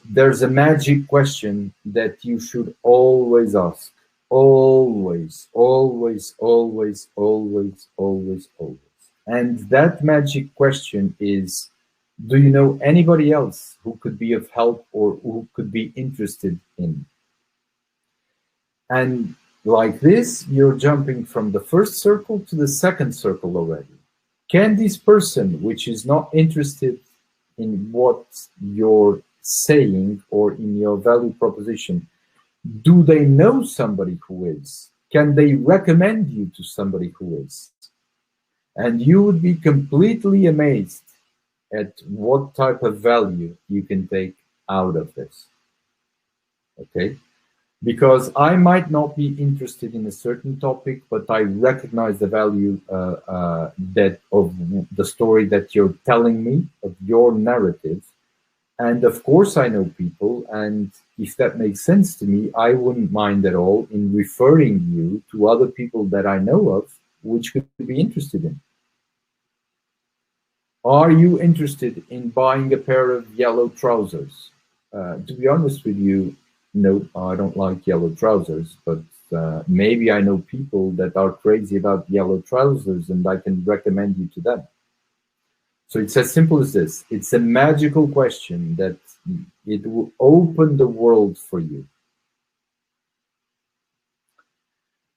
There's a magic question that you should always ask. Always, always, always, always, always, always. And that magic question is, do you know anybody else who could be of help or who could be interested in? And like this, you're jumping from the first circle to the second circle already. Can this person, which is not interested in what you're saying or in your value proposition, do they know somebody who is? Can they recommend you to somebody who is? And you would be completely amazed at what type of value you can take out of this. Okay? Because I might not be interested in a certain topic, but I recognize the value that of the story that you're telling me, of your narrative. And of course I know people, and if that makes sense to me, I wouldn't mind at all in referring you to other people that I know of, which could be interested in. Are you interested in buying a pair of yellow trousers? To be honest with you, no, I don't like yellow trousers, but maybe I know people that are crazy about yellow trousers and I can recommend you to them. So it's as simple as this. It's a magical question that it will open the world for you.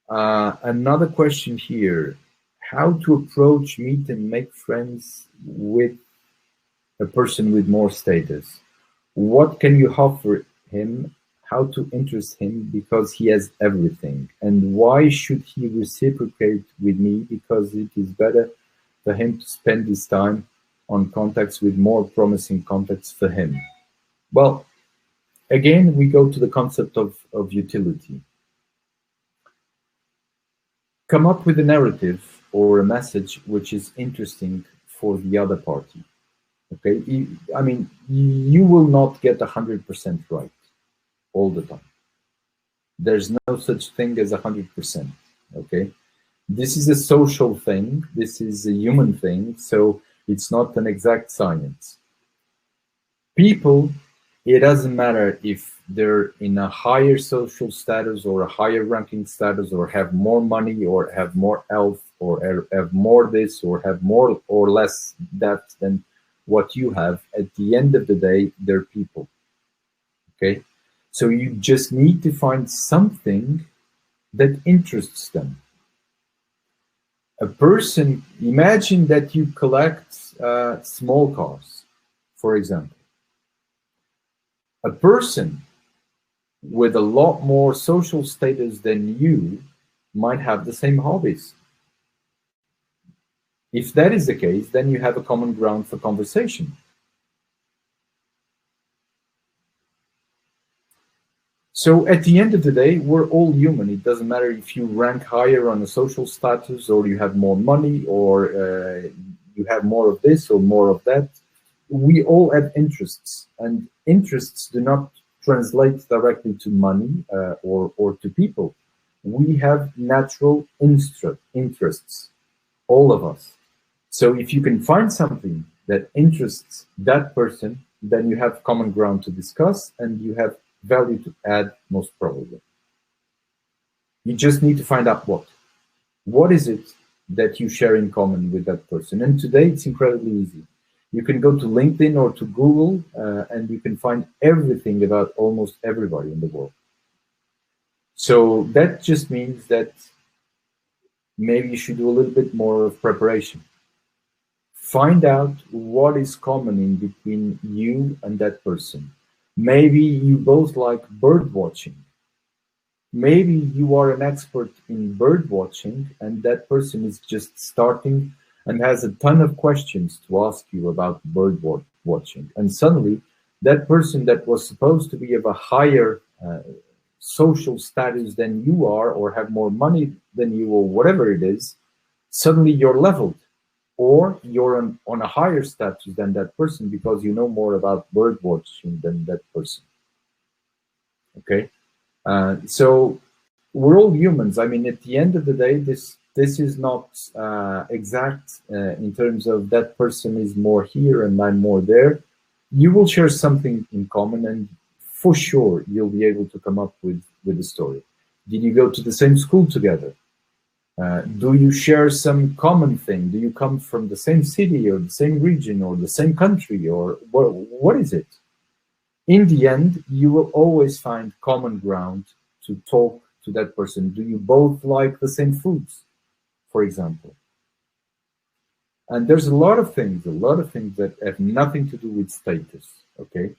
Another question here, how to approach, meet, and make friends with a person with more status? What can you offer him? How to interest him because he has everything? And why should he reciprocate with me? Because it is better for him to spend his time on contacts with more promising contacts for him. Well, again, we go to the concept of utility. Come up with a narrative or a message which is interesting for the other party. Okay, I mean, you will not get 100% right all the time. There's no such thing as 100%. Okay, this is a social thing. This is a human thing. So it's not an exact science. People, it doesn't matter if they're in a higher social status or a higher ranking status or have more money or have more health or have more this or have more or less that than what you have. At the end of the day, they're people. Okay? So you just need to find something that interests them. A person, imagine that you collect small cars, for example. A person with a lot more social status than you might have the same hobbies. If that is the case, then you have a common ground for conversation. So at the end of the day, we're all human. It doesn't matter if you rank higher on a social status or you have more money or you have more of this or more of that. We all have interests, and interests do not translate directly to money or to people. We have natural interests, all of us. So if you can find something that interests that person, then you have common ground to discuss and you have value to add, most probably. You just need to find out what. What is it that you share in common with that person? And today it's incredibly easy. You can go to LinkedIn or to Google and you can find everything about almost everybody in the world. So that just means that maybe you should do a little bit more of preparation. Find out what is common in between you and that person. Maybe you both like bird watching. Maybe you are an expert in bird watching and that person is just starting and has a ton of questions to ask you about bird watching. And suddenly That person that was supposed to be of a higher social status than you are, or have more money than you, or whatever it is, suddenly you're leveled, or you're on a higher status than that person because you know more about bird watching than that person. Okay, so we're all humans. I mean, at the end of the day, this is not exact in terms of that person is more here and I'm more there. You will share something in common, and for sure you'll be able to come up with a story. Did you go to the same school together? Do you share some common thing? Do you come from the same city or the same region or the same country, or what is it? In the end, you will always find common ground to talk to that person. Do you both like the same foods, for example? And there's a lot of things that have nothing to do with status, okay?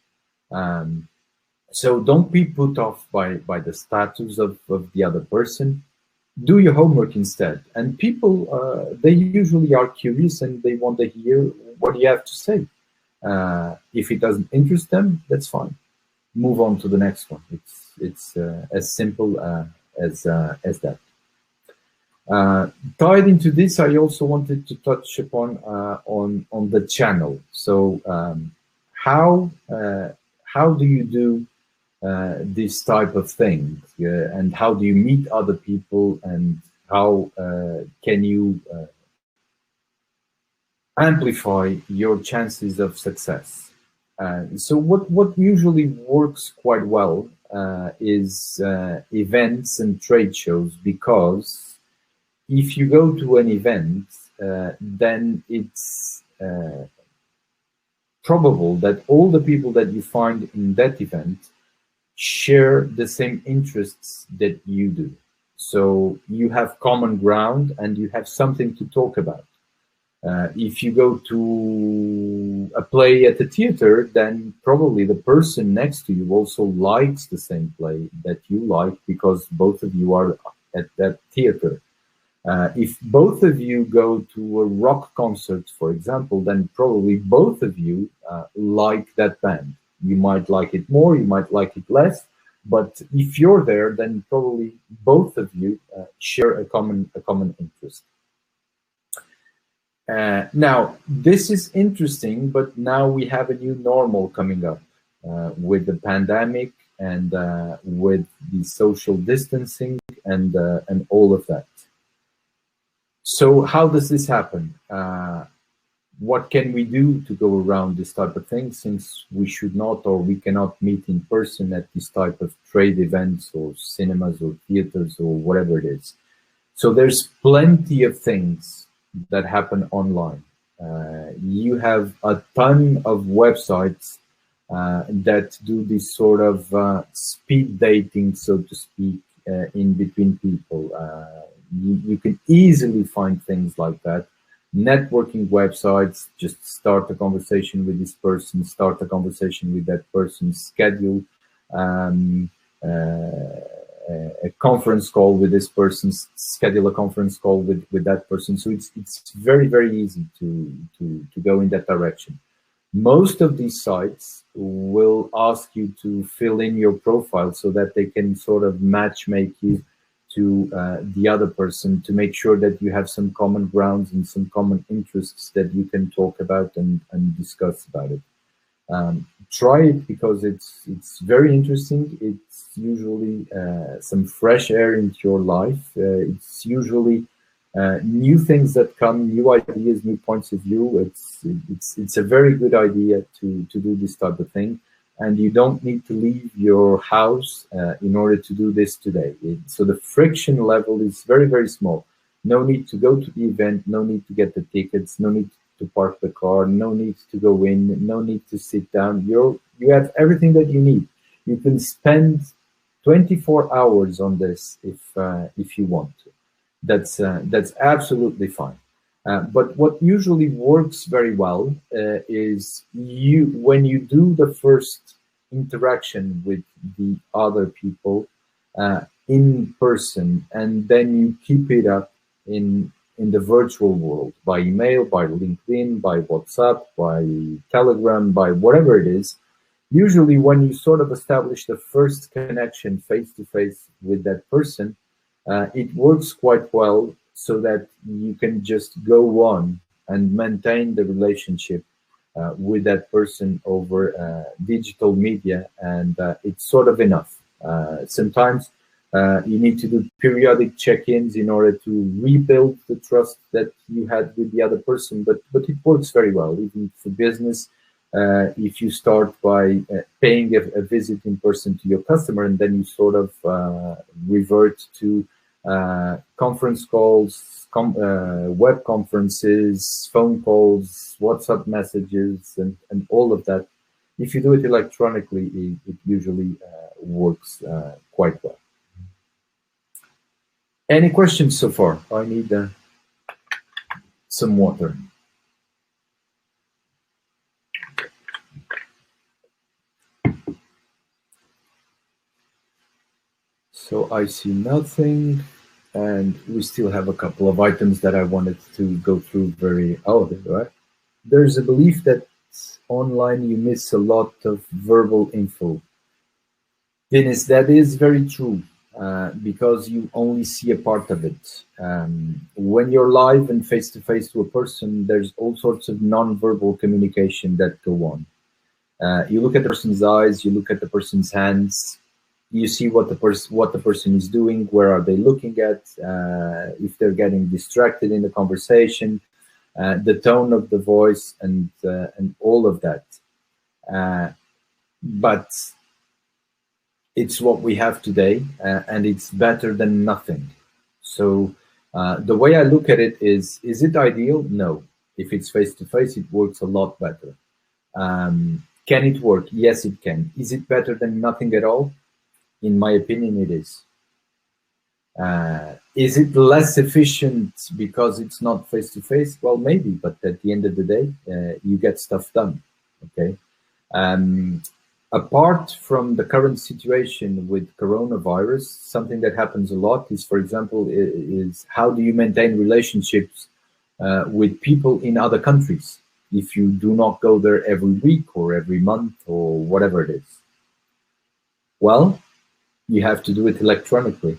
So don't be put off by the status of the other person. Do your homework instead. And people, they usually are curious and they want to hear what you have to say. If it doesn't interest them, that's fine. Move on to the next one. It's as simple as that. Tied into this, I also wanted to touch upon on the channel. So how do you do this type of thing, and how do you meet other people, and how can you amplify your chances of success? So what usually works quite well is events and trade shows, because if you go to an event, then it's probable that all the people that you find in that event share the same interests that you do. So you have common ground and you have something to talk about. If you go to a play at the theater, then probably the person next to you also likes the same play that you like, because both of you are at that theater. If both of you go to a rock concert, for example, then probably both of you like that band. You might like it more, you might like it less, but if you're there, then probably both of you share a common interest. Now, this is interesting, but now we have a new normal coming up with the pandemic and with the social distancing and all of that. So how does this happen? What can we do to go around this type of thing, since we should not, or we cannot meet in person at this type of trade events or cinemas or theaters or whatever it is? So there's plenty of things that happen online. You have a ton of websites that do this sort of speed dating, so to speak, in between people. You can easily find things like that. Networking websites, just start a conversation with this person, start a conversation with that person, schedule a conference call with this person, schedule a conference call with that person. So it's very, very easy to go in that direction. Most of these sites will ask you to fill in your profile so that they can sort of match make you to the other person, to make sure that you have some common grounds and some common interests that you can talk about and discuss about it. Try it, because it's very interesting. It's usually some fresh air into your life. It's usually new things that come, new ideas, new points of view. It's a very good idea to do this type of thing. And you don't need to leave your house in order to do this today. So the friction level is very, very small. No need to go to the event, no need to get the tickets, no need to park the car, no need to go in, no need to sit down. You have everything that you need. You can spend 24 hours on this if you want to. That's absolutely fine. But what usually works very well is when you do the first interaction with the other people in person, and then you keep it up in the virtual world, by email, by LinkedIn, by WhatsApp, by Telegram, by whatever it is. Usually when you sort of establish the first connection face-to-face with that person, it works quite well so that you can just go on and maintain the relationship with that person over digital media, and it's sort of enough. Sometimes you need to do periodic check-ins in order to rebuild the trust that you had with the other person, but it works very well, even for business. If you start by paying a visit in person to your customer, and then you sort of revert to conference calls, web conferences, phone calls, WhatsApp messages, and all of that. If you do it electronically, it usually works quite well. Any questions so far? I need some water. So I see nothing, and we still have a couple of items that I wanted to go through very. Oh, there you are. There's a belief that online you miss a lot of verbal info. Dennis, that is very true, because you only see a part of it. When you're live and face-to-face to a person, there's all sorts of non-verbal communication that go on. You look at the person's eyes, you look at the person's hands, you see what the person is doing, where are they looking at, if they're getting distracted in the conversation, the tone of the voice, and all of that. But it's what we have today, and it's better than nothing. So the way I look at it is it ideal? No. If it's face-to-face, it works a lot better. Can it work? Yes, it can. Is it better than nothing at all? In my opinion, it is. Is it less efficient because it's not face-to-face? Well, maybe, but at the end of the day, you get stuff done, okay? Apart from the current situation with coronavirus, something that happens a lot is, for example, is how do you maintain relationships with people in other countries if you do not go there every week or every month or whatever it is? Well, you have to do it electronically.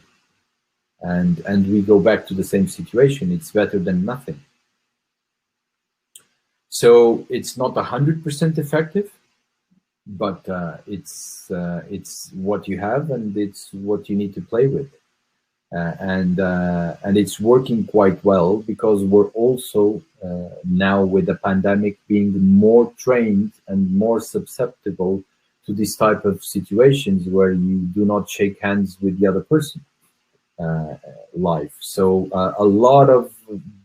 And we go back to the same situation. It's better than nothing. So it's not 100% effective, but it's what you have, and it's what you need to play with. And it's working quite well, because we're also now, with the pandemic, being more trained and more susceptible to this type of situations where you do not shake hands with the other person live. So a lot of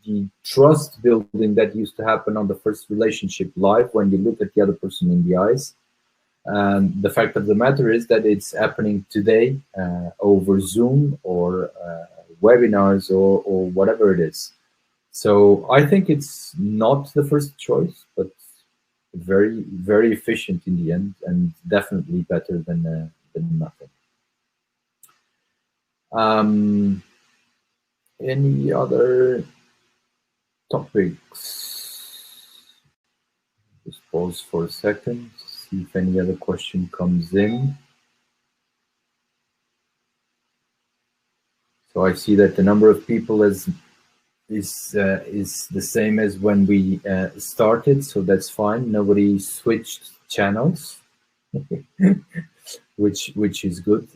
the trust building that used to happen on the first relationship live, when you look at the other person in the eyes, the fact of the matter is that it's happening today over Zoom or webinars or whatever it is. So I think it's not the first choice, but very, very efficient in the end, and definitely better than nothing. Any other topics? Just pause for a second, see if any other question comes in. So I see that the number of people is the same as when we started, so that's fine. Nobody switched channels, which is good.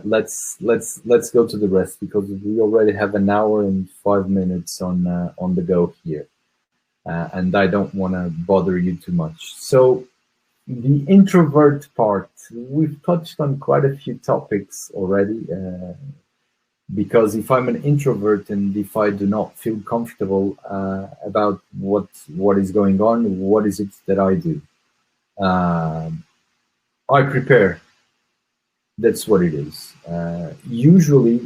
Let's go to the rest, because we already have an hour and 5 minutes on the go here, and I don't want to bother you too much. So the introvert part, we've touched on quite a few topics already. Because if I'm an introvert and if I do not feel comfortable about what is going on, what is it that I do? I prepare. That's what it is. Usually,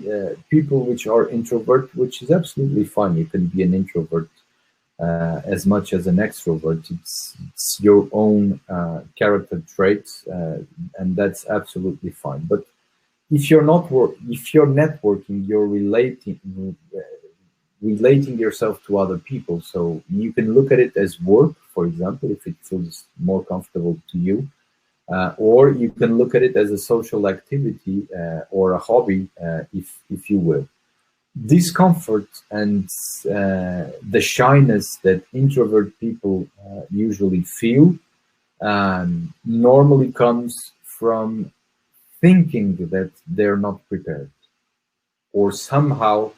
people which are introvert, which is absolutely fine. You can be an introvert as much as an extrovert. It's your own character traits, and that's absolutely fine. But if you're networking, you're relating yourself to other people. So you can look at it as work, for example, if it feels more comfortable to you. Or you can look at it as a social activity or a hobby, if you will. Discomfort and the shyness that introvert people usually feel normally comes from thinking that they're not prepared, or somehow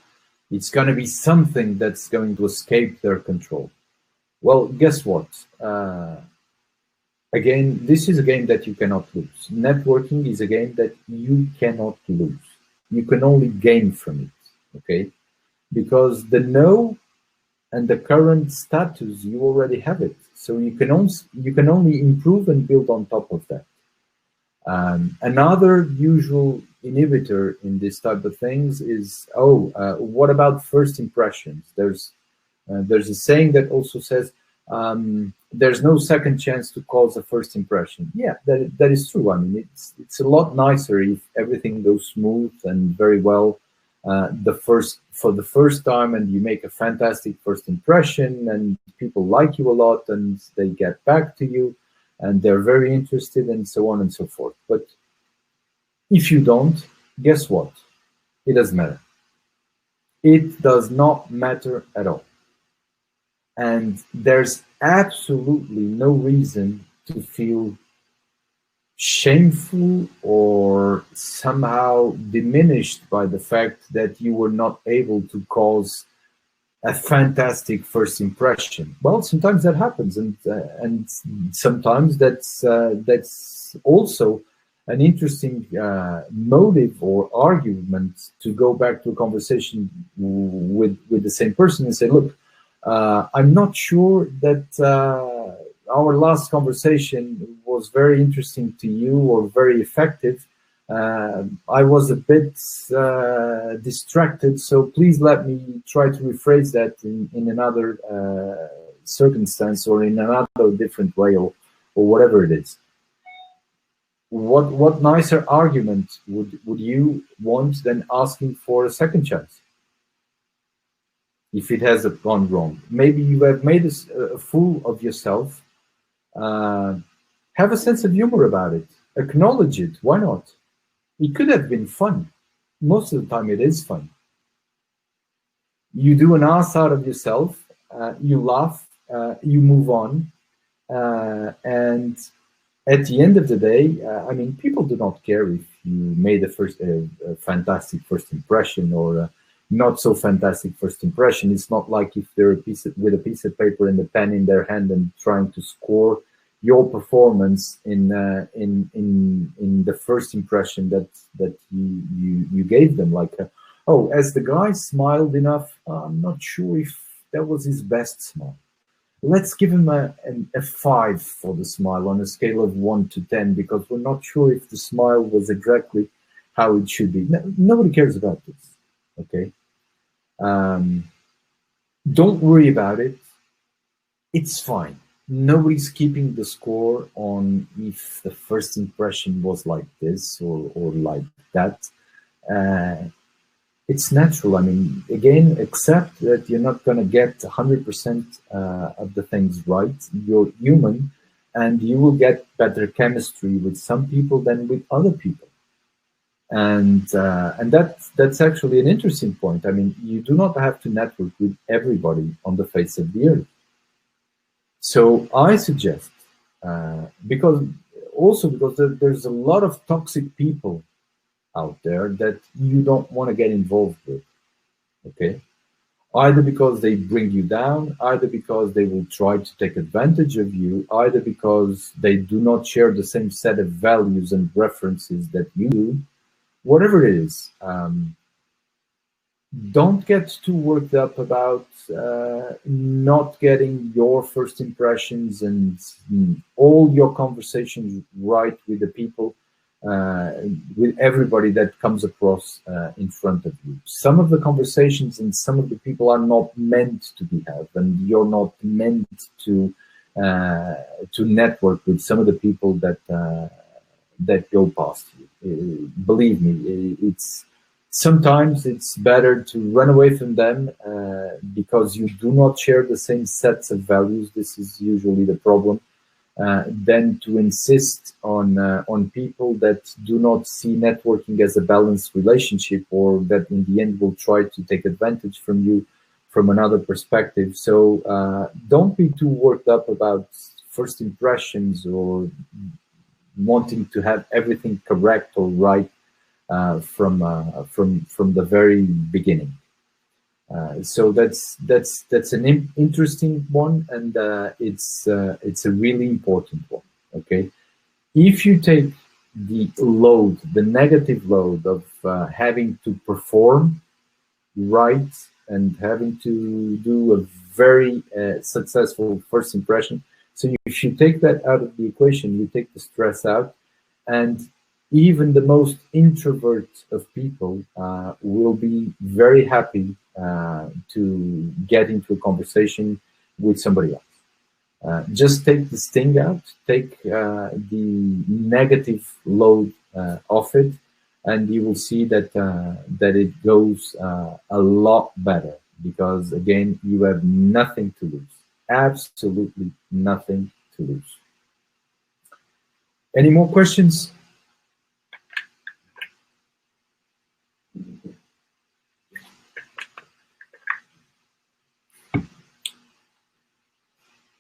it's going to be something that's going to escape their control. Well, guess what? Again, this is a game that you cannot lose. Networking is a game that you cannot lose. You can only gain from it, okay? Because the know and the current status, you already have it. So you can only improve and build on top of that. Another usual inhibitor in this type of things is, what about first impressions? There's a saying that also says, there's no second chance to cause a first impression. Yeah, that is true. I mean, it's a lot nicer if everything goes smooth and very well for the first time, and you make a fantastic first impression, and people like you a lot, and they get back to you, and they're very interested, and so on and so forth. But if you don't, guess what? It doesn't matter. It does not matter at all. And there's absolutely no reason to feel shameful or somehow diminished by the fact that you were not able to cause a fantastic first impression. Well, sometimes that happens, and sometimes that's also an interesting motive or argument to go back to a conversation with the same person and say, look, I'm not sure that our last conversation was very interesting to you or very effective. I was a bit distracted, so please let me try to rephrase that in another circumstance or in another different way, or whatever it is. What nicer argument would you want than asking for a second chance? If it has gone wrong, maybe you have made a fool of yourself. Have a sense of humor about it. Acknowledge it. Why not? It could have been fun. Most of the time it is fun. You do an ass out of yourself, you laugh, you move on, and at the end of the day, I mean, people do not care if you made a fantastic first impression or a not so fantastic first impression. It's not like if they're with a piece of paper and a pen in their hand and trying to score your performance in the first impression that you gave them. Like, as the guy smiled enough, I'm not sure if that was his best smile. Let's give him a 5 for the smile on a scale of 1 to 10, because we're not sure if the smile was exactly how it should be. Nobody cares about this, okay? Don't worry about it. It's fine. Nobody's keeping the score on if the first impression was like this or like that. It's natural. I mean, again, accept that you're not going to get 100% of the things right. You're human, and you will get better chemistry with some people than with other people. And that's actually an interesting point. I mean, you do not have to network with everybody on the face of the earth. So I suggest, because there's a lot of toxic people out there that you don't want to get involved with, okay? Either because they bring you down, either because they will try to take advantage of you, either because they do not share the same set of values and references that you do. Whatever it is, don't get too worked up about not getting your first impressions and all your conversations right with the people, with everybody that comes across in front of you. Some of the conversations and some of the people are not meant to be had, and you're not meant to network with some of the people that go past you. Believe me, sometimes it's better to run away from them because you do not share the same sets of values. This is usually the problem. than to insist on people that do not see networking as a balanced relationship, or that in the end will try to take advantage from you from another perspective. So don't be too worked up about first impressions or wanting to have everything correct or right from the very beginning. So that's an interesting one, and it's a really important one. Okay, if you take the load, the negative load of having to perform right and having to do a very successful first impression, so if you take that out of the equation, you take the stress out, and even the most introvert of people will be very happy to get into a conversation with somebody else. Just take the sting out, take the negative load off it, and you will see that that it goes a lot better, because again, you have nothing to lose, absolutely nothing to lose. Any more questions?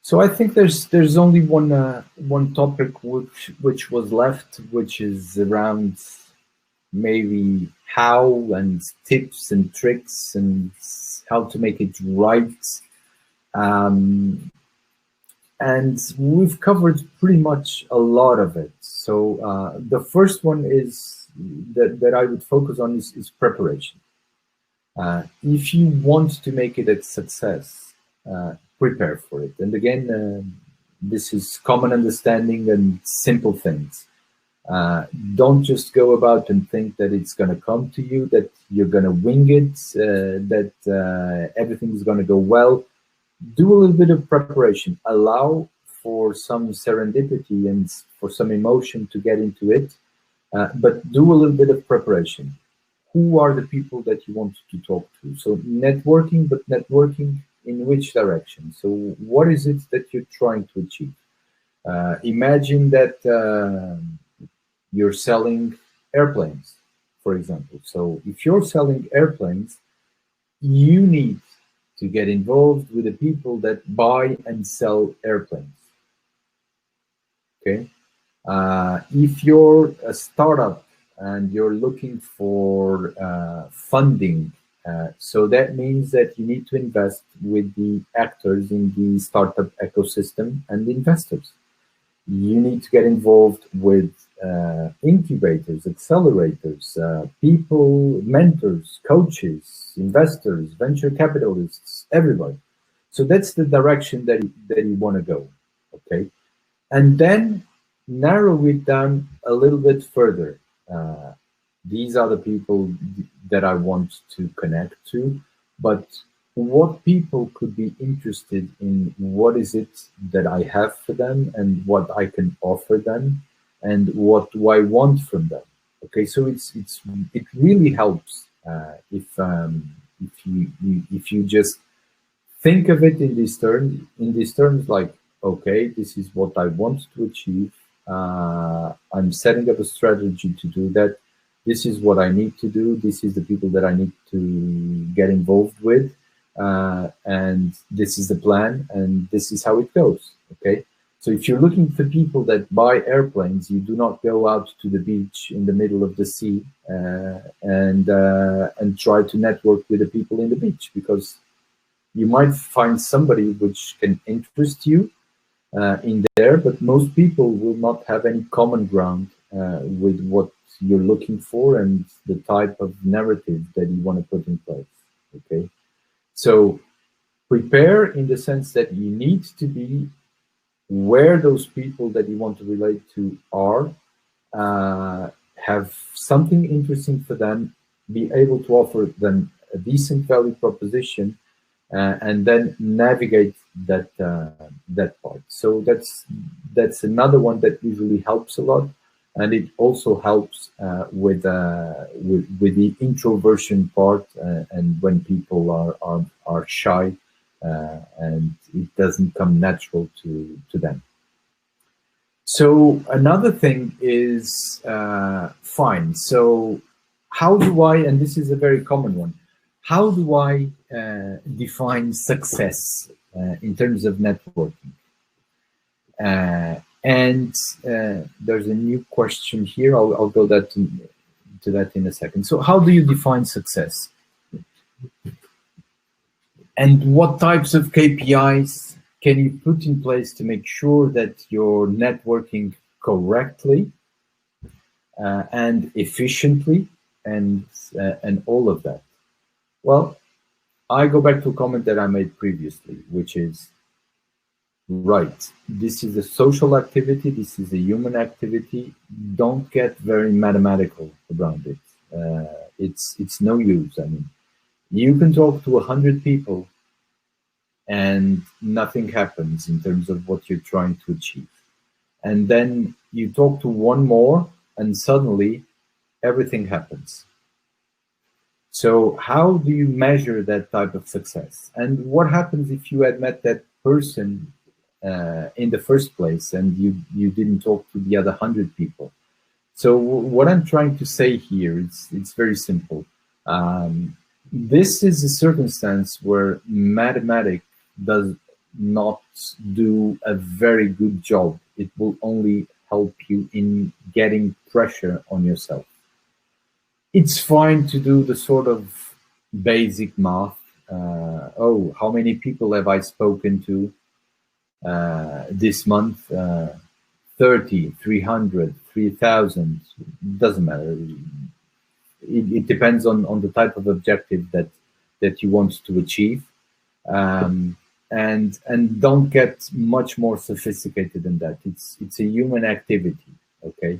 So I think there's only one topic which was left, which is around maybe how and tips and tricks and how to make it right. And we've covered pretty much a lot of it. So the first one is that I would focus on is preparation. If you want to make it a success, prepare for it. And again, this is common understanding and simple things. Don't just go about and think that it's going to come to you, that you're going to wing it, that everything is going to go well. Do a little bit of preparation. Allow for some serendipity and for some emotion to get into it, but do a little bit of preparation. Who are the people that you want to talk to? So networking, but networking in which direction? So what is it that you're trying to achieve? Imagine that you're selling airplanes, for example. So if you're selling airplanes, you need to get involved with the people that buy and sell airplanes. Okay. If you're a startup and you're looking for funding, so that means that you need to invest with the actors in the startup ecosystem and the investors. You need to get involved with incubators, accelerators, people, mentors, coaches, investors, venture capitalists, everybody. So that's the direction that you want to go, okay? And then narrow it down a little bit further. These are the people that I want to connect to, but what people could be interested in, what is it that I have for them and what I can offer them and what do I want from them. Okay, so it really helps if you just think of it in these terms, like, okay, this is what I want to achieve. I'm setting up a strategy to do that. This is what I need to do. This is the people that I need to get involved with. And this is the plan, and this is how it goes. Okay, so if you're looking for people that buy airplanes, you do not go out to the beach in the middle of the sea and try to network with the people in the beach, because you might find somebody which can interest you in there, but most people will not have any common ground with what you're looking for and the type of narrative that you want to put in place. Okay. So prepare in the sense that you need to be where those people that you want to relate to are, have something interesting for them, be able to offer them a decent value proposition, and then navigate that part. So that's another one that usually helps a lot, and it also helps with the introversion part, and when people are shy and it doesn't come natural to them. So another thing is, fine. So how do I, and this is a very common one, how do I define success in terms of networking? And there's a new question here. I'll go to that in a second. So how do you define success? And what types of KPIs can you put in place to make sure that you're networking correctly and efficiently and all of that? Well, I go back to a comment that I made previously, which is, right, this is a social activity, this is a human activity. Don't get very mathematical around it. It's no use. I mean, you can talk to 100 people and nothing happens in terms of what you're trying to achieve. And then you talk to one more and suddenly everything happens. So how do you measure that type of success? And what happens if you had met that person in the first place and you didn't talk to the other 100 people? So what I'm trying to say here, it's very simple. This is a circumstance where mathematics does not do a very good job. It will only help you in getting pressure on yourself. It's fine to do the sort of basic math. Oh, how many people have I spoken to this month? 30, 300, 3,000, doesn't matter. It depends on the type of objective that you want to achieve. And don't get much more sophisticated than that. It's a human activity, okay?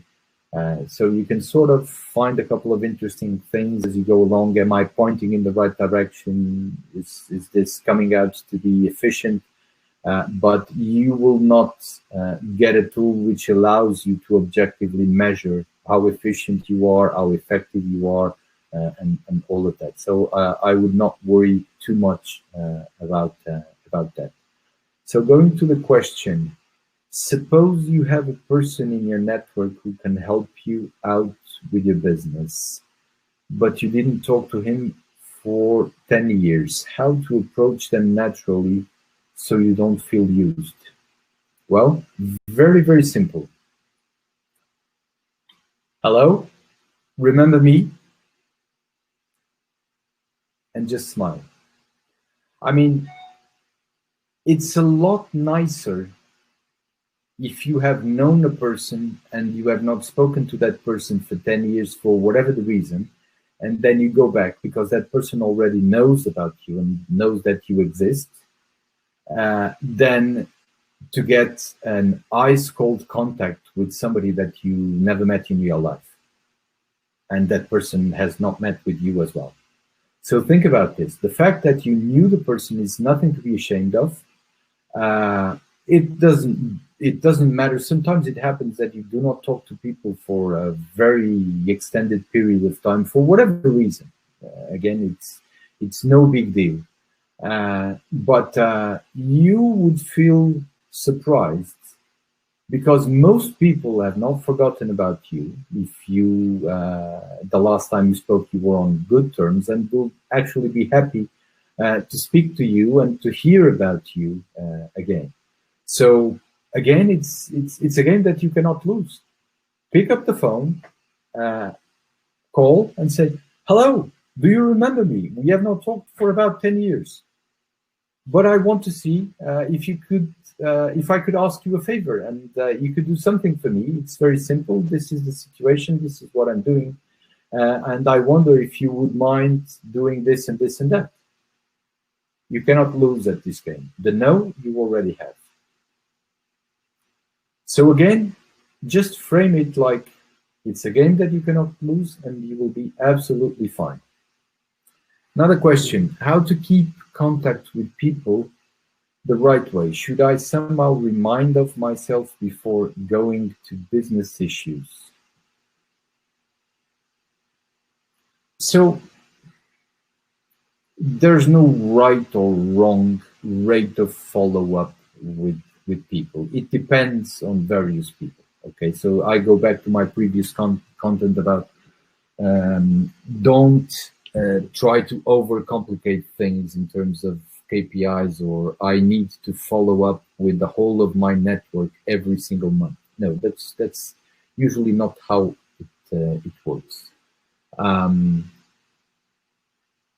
So you can sort of find a couple of interesting things as you go along. Am I pointing in the right direction? Is this coming out to be efficient? But you will not get a tool which allows you to objectively measure how efficient you are, how effective you are, and all of that. So I would not worry too much about that. So going to the question, suppose you have a person in your network who can help you out with your business, but you didn't talk to him for 10 years. How to approach them naturally so you don't feel used? Well, very, very simple. Hello, remember me? And just smile. I mean, it's a lot nicer if you have known a person and you have not spoken to that person for 10 years for whatever the reason, and then you go back because that person already knows about you and knows that you exist, then to get an ice-cold contact with somebody that you never met in real life, and that person has not met with you as well. So think about this. The fact that you knew the person is nothing to be ashamed of. It doesn't matter. Sometimes it happens that you do not talk to people for a very extended period of time for whatever reason. Again, it's no big deal. But you would feel surprised because most people have not forgotten about you. If you, the last time you spoke, you were on good terms and will actually be happy to speak to you and to hear about you again. So again, it's a game that you cannot lose. Pick up the phone, call and say, hello, do you remember me? We have not talked for about 10 years. But I want to see if I could ask you a favor and you could do something for me. It's very simple. This is the situation. This is what I'm doing. And I wonder if you would mind doing this and this and that. You cannot lose at this game. The no, you already have. So again, just frame it like it's a game that you cannot lose and you will be absolutely fine. Another question, how to keep contact with people the right way? Should I somehow remind of myself before going to business issues? So there's no right or wrong rate of follow-up with with people. It depends on various people. Okay, so I go back to my previous content about don't try to overcomplicate things in terms of KPIs, or I need to follow up with the whole of my network every single month. No, that's usually not how it works.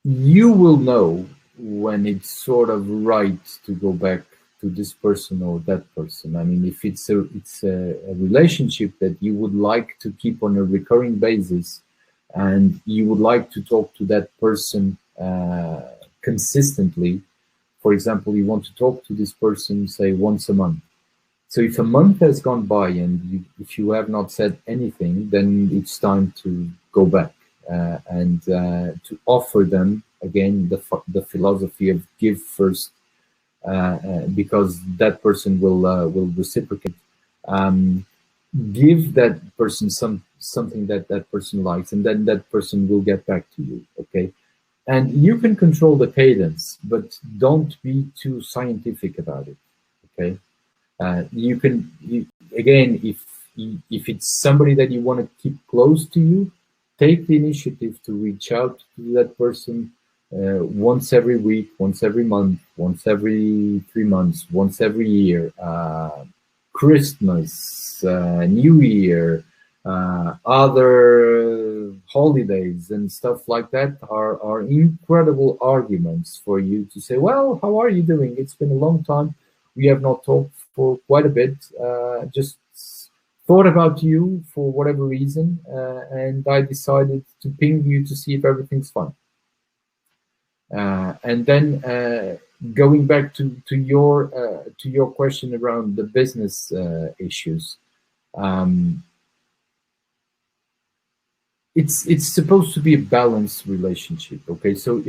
You will know when it's sort of right to go back to this person or that person. I mean, if it's a relationship that you would like to keep on a recurring basis, and you would like to talk to that person consistently. For example, you want to talk to this person, say, once a month. So if a month has gone by and if you have not said anything, then it's time to go back and to offer them, again, the philosophy of give first, because that person will reciprocate. Give that person something that person likes, and then that person will get back to you. Okay, and you can control the cadence, but don't be too scientific about it. Okay, again, if it's somebody that you want to keep close to you, take the initiative to reach out to that person once every week, once every month, once every 3 months, once every year. Christmas, New Year, other holidays and stuff like that are incredible arguments for you to say, well, how are you doing? It's been a long time. We have not talked for quite a bit. Just thought about you for whatever reason, and I decided to ping you to see if everything's fine. And then going back to your question around the business issues, it's supposed to be a balanced relationship. Okay, so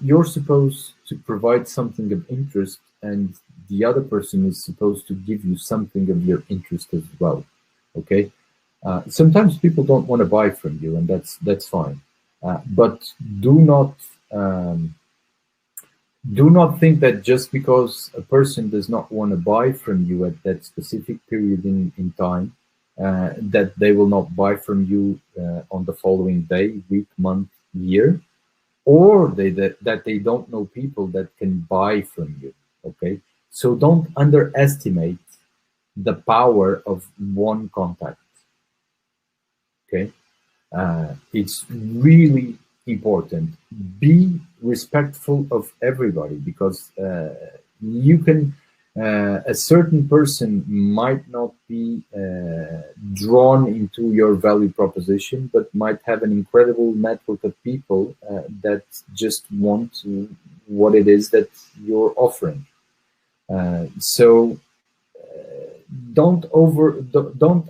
you're supposed to provide something of interest, and the other person is supposed to give you something of your interest as well. Okay, sometimes people don't want to buy from you, and that's fine. But do not think that just because a person does not want to buy from you at that specific period in time, that they will not buy from you on the following day, week, month, year, or that they don't know people that can buy from you. Okay, so don't underestimate the power of one contact. Okay, it's really important. Be respectful of everybody, because you can a certain person might not be drawn into your value proposition, but might have an incredible network of people that just want what it is that you're offering. So don't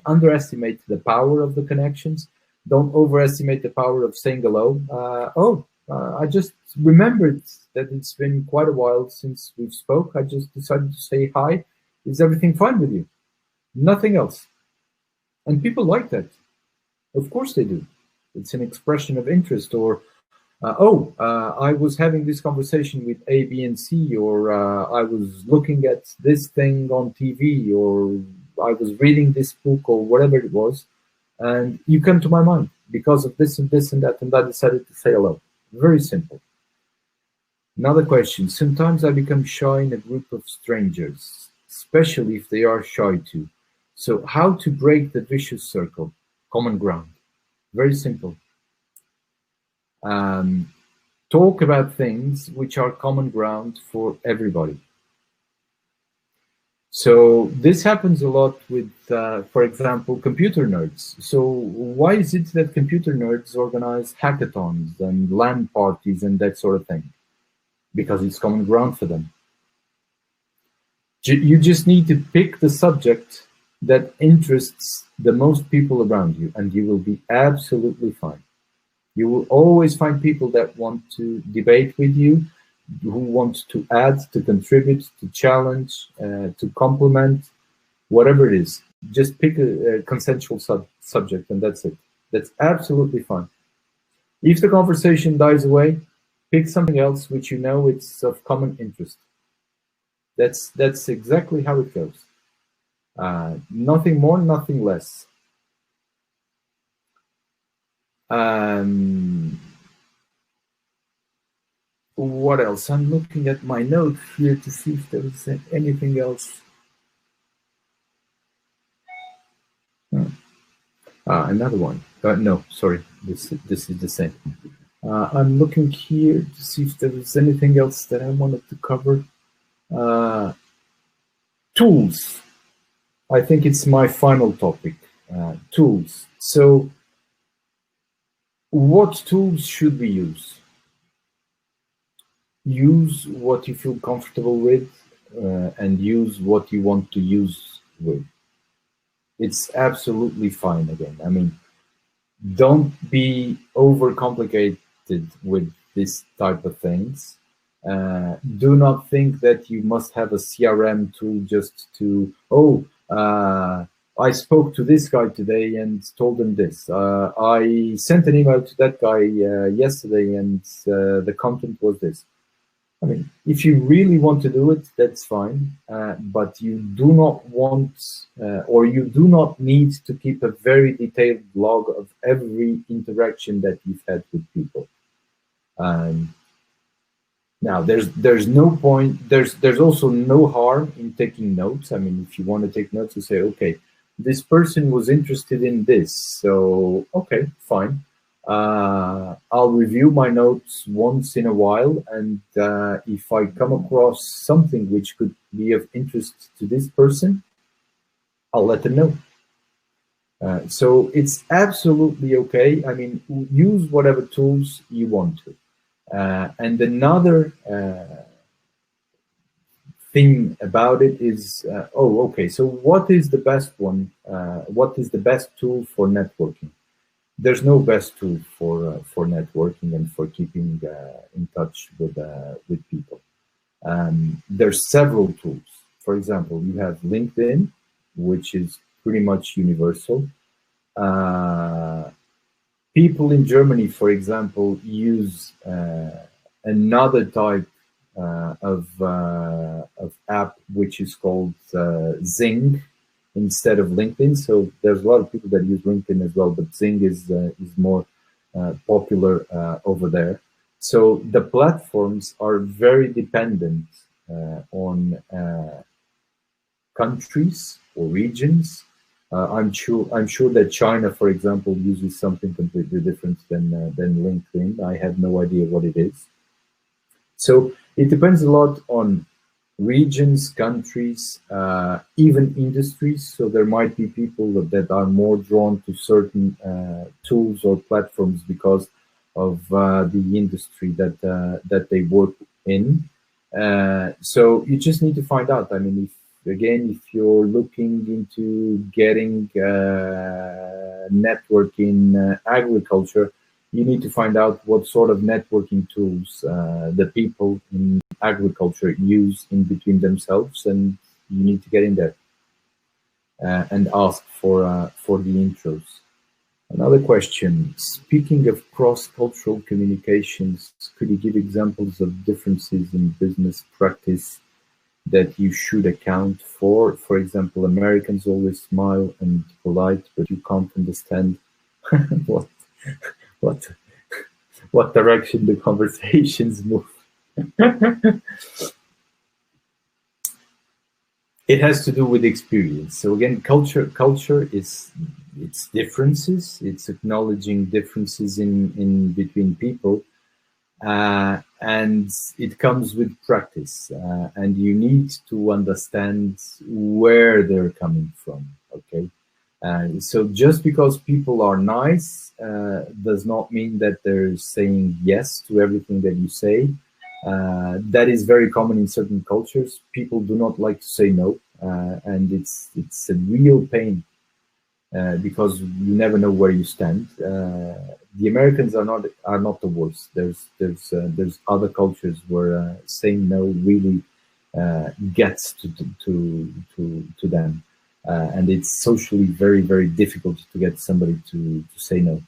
underestimate the power of the connections. Don't overestimate the power of saying hello. I just remembered that it's been quite a while since we've spoke. I just decided to say hi. Is everything fine with you? Nothing else. And people like that. Of course they do. It's an expression of interest. Or, I was having this conversation with A, B, and C, or I was looking at this thing on TV, or I was reading this book, or whatever it was. And you come to my mind because of this and this and that, and I decided to say hello. Very simple. Another question. Sometimes I become shy in a group of strangers, especially if they are shy too. So how to break the vicious circle? Common ground. Very simple. Talk about things which are common ground for everybody. So this happens a lot with, for example, computer nerds. So why is it that computer nerds organize hackathons and LAN parties and that sort of thing? Because it's common ground for them. You just need to pick the subject that interests the most people around you, and you will be absolutely fine. You will always find people that want to debate with you, who want to add, to contribute, to challenge, to complement, whatever it is. Just pick a consensual subject, and that's it. That's absolutely fine. If the conversation dies away, pick something else which you know it's of common interest. That's exactly how it goes. Nothing more, nothing less. What else? I'm looking at my note here to see if there is anything else. Another one. No, sorry. This is the same. I'm looking here to see if there is anything else that I wanted to cover. Tools. I think it's my final topic. Tools. So, what tools should we use? Use what you feel comfortable with, and use what you want to use with. It's absolutely fine. Again, I mean, don't be overcomplicated with this type of things. Do not think that you must have a CRM tool just to, I spoke to this guy today and told him this. I sent an email to that guy yesterday and the content was this. I mean, if you really want to do it, that's fine. But you do not want, or you do not need to keep a very detailed log of every interaction that you've had with people. Now, there's no point. There's also no harm in taking notes. I mean, if you want to take notes, you say, okay, this person was interested in this, so okay, fine. I'll review my notes once in a while, and if I come across something which could be of interest to this person, I'll let them know. So it's absolutely okay. I mean, use whatever tools you want to. And another thing about it is, okay, so what is the best one? What is the best tool for networking? There's no best tool for networking and for keeping in touch with people. There's several tools. For example, you have LinkedIn, which is pretty much universal. People in Germany, for example, use another type of app, which is called Zing, instead of LinkedIn. So there's a lot of people that use LinkedIn as well, but Zing is more popular over there. So the platforms are very dependent on countries or regions. I'm sure that China, for example, uses something completely different than LinkedIn. I have no idea what it is. So it depends a lot on regions, countries, even industries. So there might be people that are more drawn to certain tools or platforms because of the industry that they work in. So you just need to find out. I mean, if you're looking into getting network in agriculture, you need to find out what sort of networking tools the people in agriculture use in between themselves, and you need to get in there and ask for the intros. Another question: speaking of cross-cultural communications, could you give examples of differences in business practice that you should account for? For example, Americans always smile and polite, but you can't understand what direction the conversations move. It has to do with experience. So again, culture is its differences. It's acknowledging differences in between people, and it comes with practice. And you need to understand where they're coming from. Okay. So just because people are nice does not mean that they're saying yes to everything that you say. That is very common in certain cultures. People do not like to say no, and it's a real pain because you never know where you stand. The Americans are not the worst. There's other cultures where saying no really gets to them. And it's socially very, very difficult to get somebody to say no.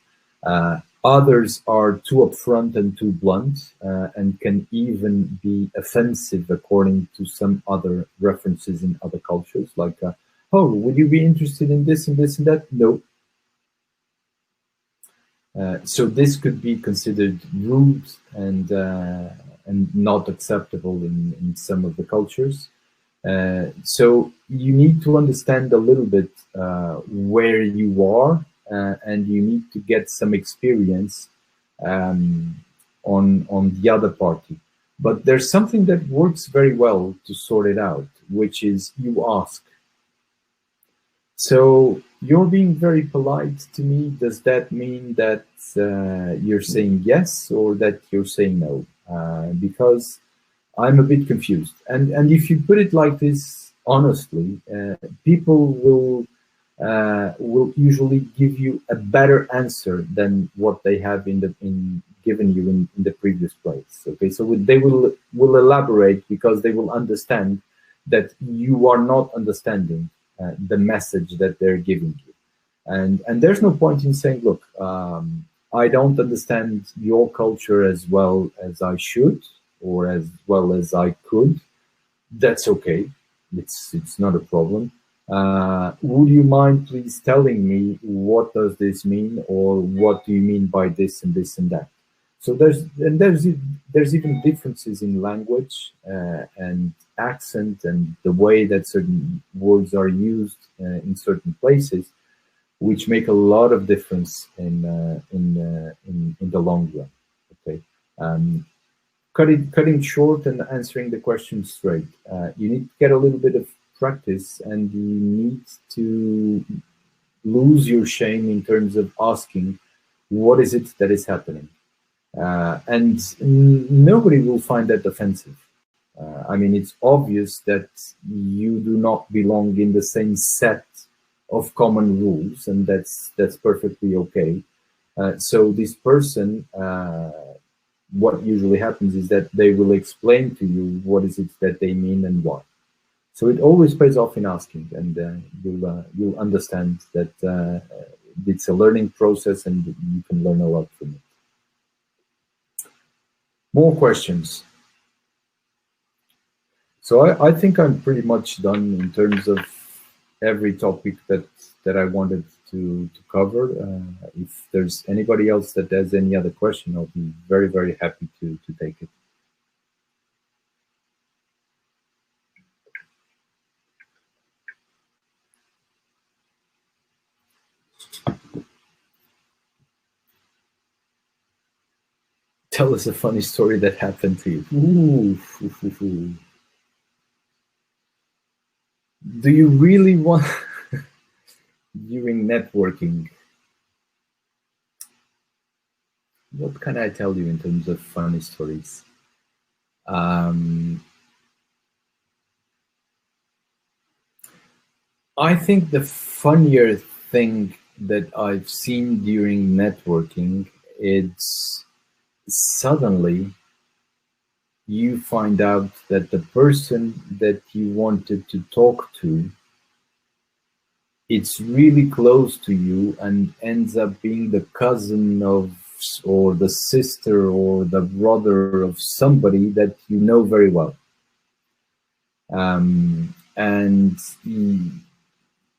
Others are too upfront and too blunt, and can even be offensive according to some other references in other cultures, like, oh, would you be interested in this and this and that? No. So this could be considered rude and not acceptable in some of the cultures. So you need to understand a little bit where you are, and you need to get some experience on the other party. But there's something that works very well to sort it out, which is you ask. So you're being very polite to me. Does that mean that you're saying yes or that you're saying no? Because I'm a bit confused. And if you put it like this, honestly, people will usually give you a better answer than what they have given you in the previous place. Okay, so they will elaborate because they will understand that you are not understanding the message that they're giving you, and there's no point in saying, look, I don't understand your culture as well as I should or as well as I could. That's okay. It's not a problem. Would you mind please telling me what does this mean, or what do you mean by this and this and that? So there's even differences in language and accent and the way that certain words are used in certain places, which make a lot of difference in the long run. Okay, cutting short and answering the question straight. You need to get a little bit of practice, and you need to lose your shame in terms of asking, what is it that is happening? And nobody will find that offensive. I mean, it's obvious that you do not belong in the same set of common rules, and that's perfectly okay. So this person, what usually happens is that they will explain to you what is it that they mean and why. So it always pays off in asking, and you'll understand that it's a learning process, and you can learn a lot from it. More questions? So I think I'm pretty much done in terms of every topic that I wanted to cover. If there's anybody else that has any other question, I'll be very, very happy to take it. Tell us a funny story that happened to you. Ooh. Do you really want during networking? What can I tell you in terms of funny stories? I think the funnier thing that I've seen during networking is suddenly you find out that the person that you wanted to talk to, it's really close to you and ends up being the cousin of, or the sister or the brother of somebody that you know very well. And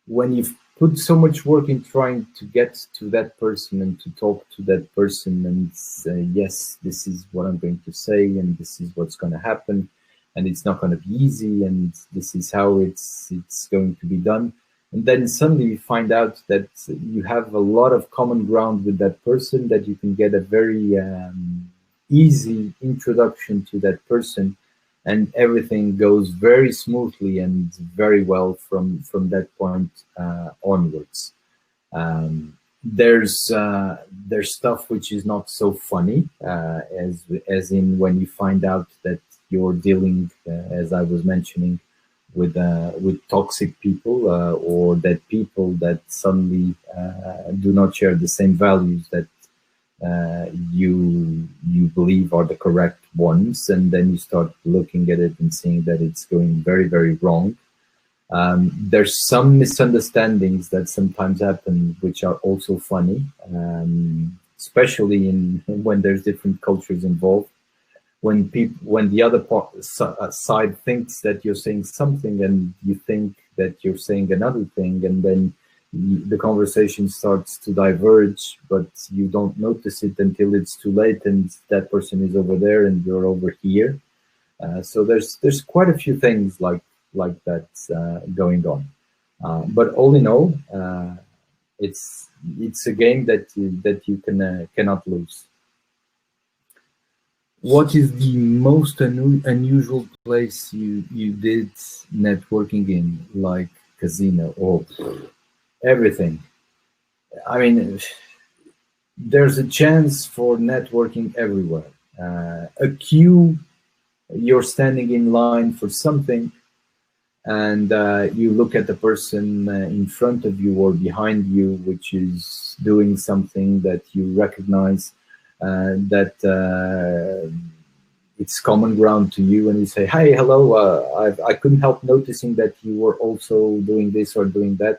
when you've put so much work in trying to get to that person and to talk to that person and say, yes, this is what I'm going to say, and this is what's going to happen, and it's not going to be easy, and this is how it's going to be done. And then suddenly you find out that you have a lot of common ground with that person, that you can get a very easy introduction to that person, and everything goes very smoothly and very well from that point onwards. There's stuff which is not so funny, as in when you find out that you're dealing, as I was mentioning, with toxic people, or that people that suddenly do not share the same values that you believe are the correct ones, and then you start looking at it and seeing that it's going very, very wrong. There's some misunderstandings that sometimes happen, which are also funny. especially when there's different cultures involved. When the other side thinks that you're saying something and you think that you're saying another thing, and then the conversation starts to diverge, but you don't notice it until it's too late, and that person is over there and you're over here. So there's quite a few things like that going on. But all in all, it's a game that you cannot lose. What is the most unusual place you did networking in, like casino or everything? I mean, there's a chance for networking everywhere. A queue, you're standing in line for something, and you look at the person in front of you or behind you, which is doing something that you recognize, that it's common ground to you, and you say, "Hey, hello, I couldn't help noticing that you were also doing this or doing that.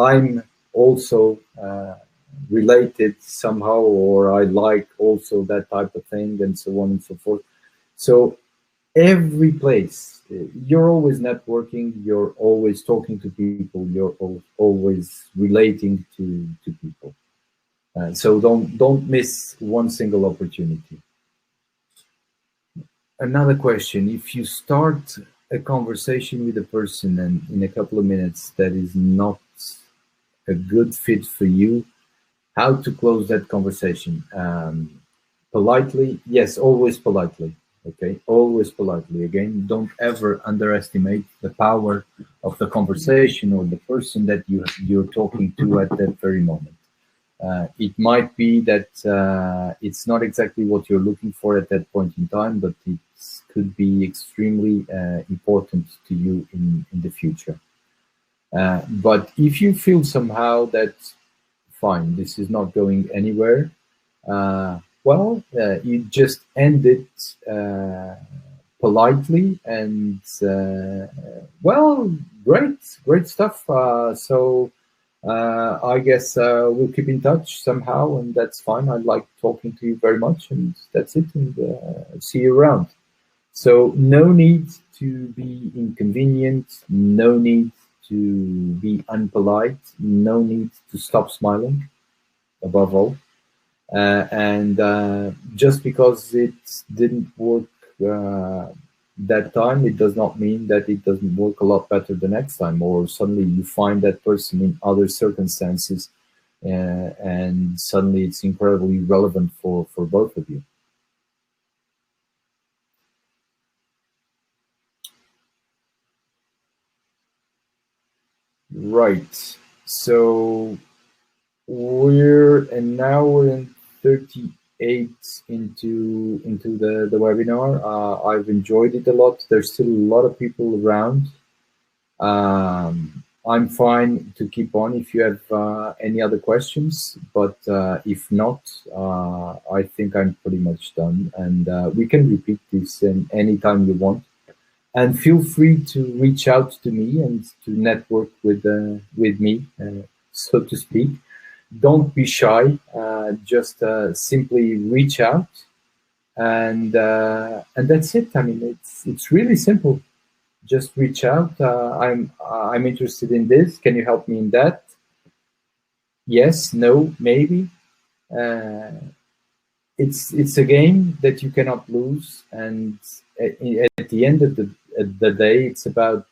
I'm also related somehow, or I like also that type of thing," and so on and so forth. So every place, you're always networking, you're always talking to people, you're always relating to people. So don't miss one single opportunity. Another question: if you start a conversation with a person and in a couple of minutes that is not a good fit for you, how to close that conversation? Politely, yes, always politely. Okay, always politely. Again, don't ever underestimate the power of the conversation or the person that you're talking to at that very moment. It might be that it's not exactly what you're looking for at that point in time, but it could be extremely important to you in the future. But if you feel somehow that, fine, this is not going anywhere, well, you just end it politely, and well, great stuff. So I guess we'll keep in touch somehow, and that's fine. I like talking to you very much, and that's it, and see you around. So no need to be inconvenient, no need to be unpolite, no need to stop smiling, above all. And just because it didn't work that time, it does not mean that it doesn't work a lot better the next time, or suddenly you find that person in other circumstances, and suddenly it's incredibly relevant for both of you. Right. So we're an hour and 38 into the webinar. I've enjoyed it a lot. There's still a lot of people around. I'm fine to keep on if you have any other questions, but if not, I think I'm pretty much done, and we can repeat this anytime you want. And feel free to reach out to me and to network with me, so to speak. Don't be shy. Just simply reach out, and that's it. I mean, it's really simple. Just reach out. I'm interested in this. Can you help me in that? Yes, no, maybe. It's a game that you cannot lose, and at the end of the day, it's about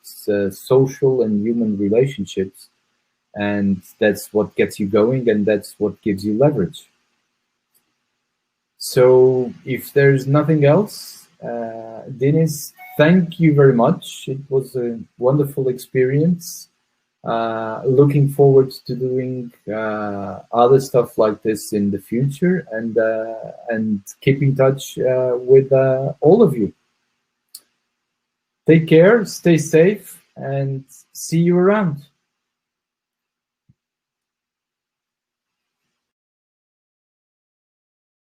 social and human relationships, and that's what gets you going, and that's what gives you leverage. So if there's nothing else, Dennis, thank you very much. It was a wonderful experience. Looking forward to doing other stuff like this in the future, and keep in touch with all of you. Take care, stay safe, and see you around.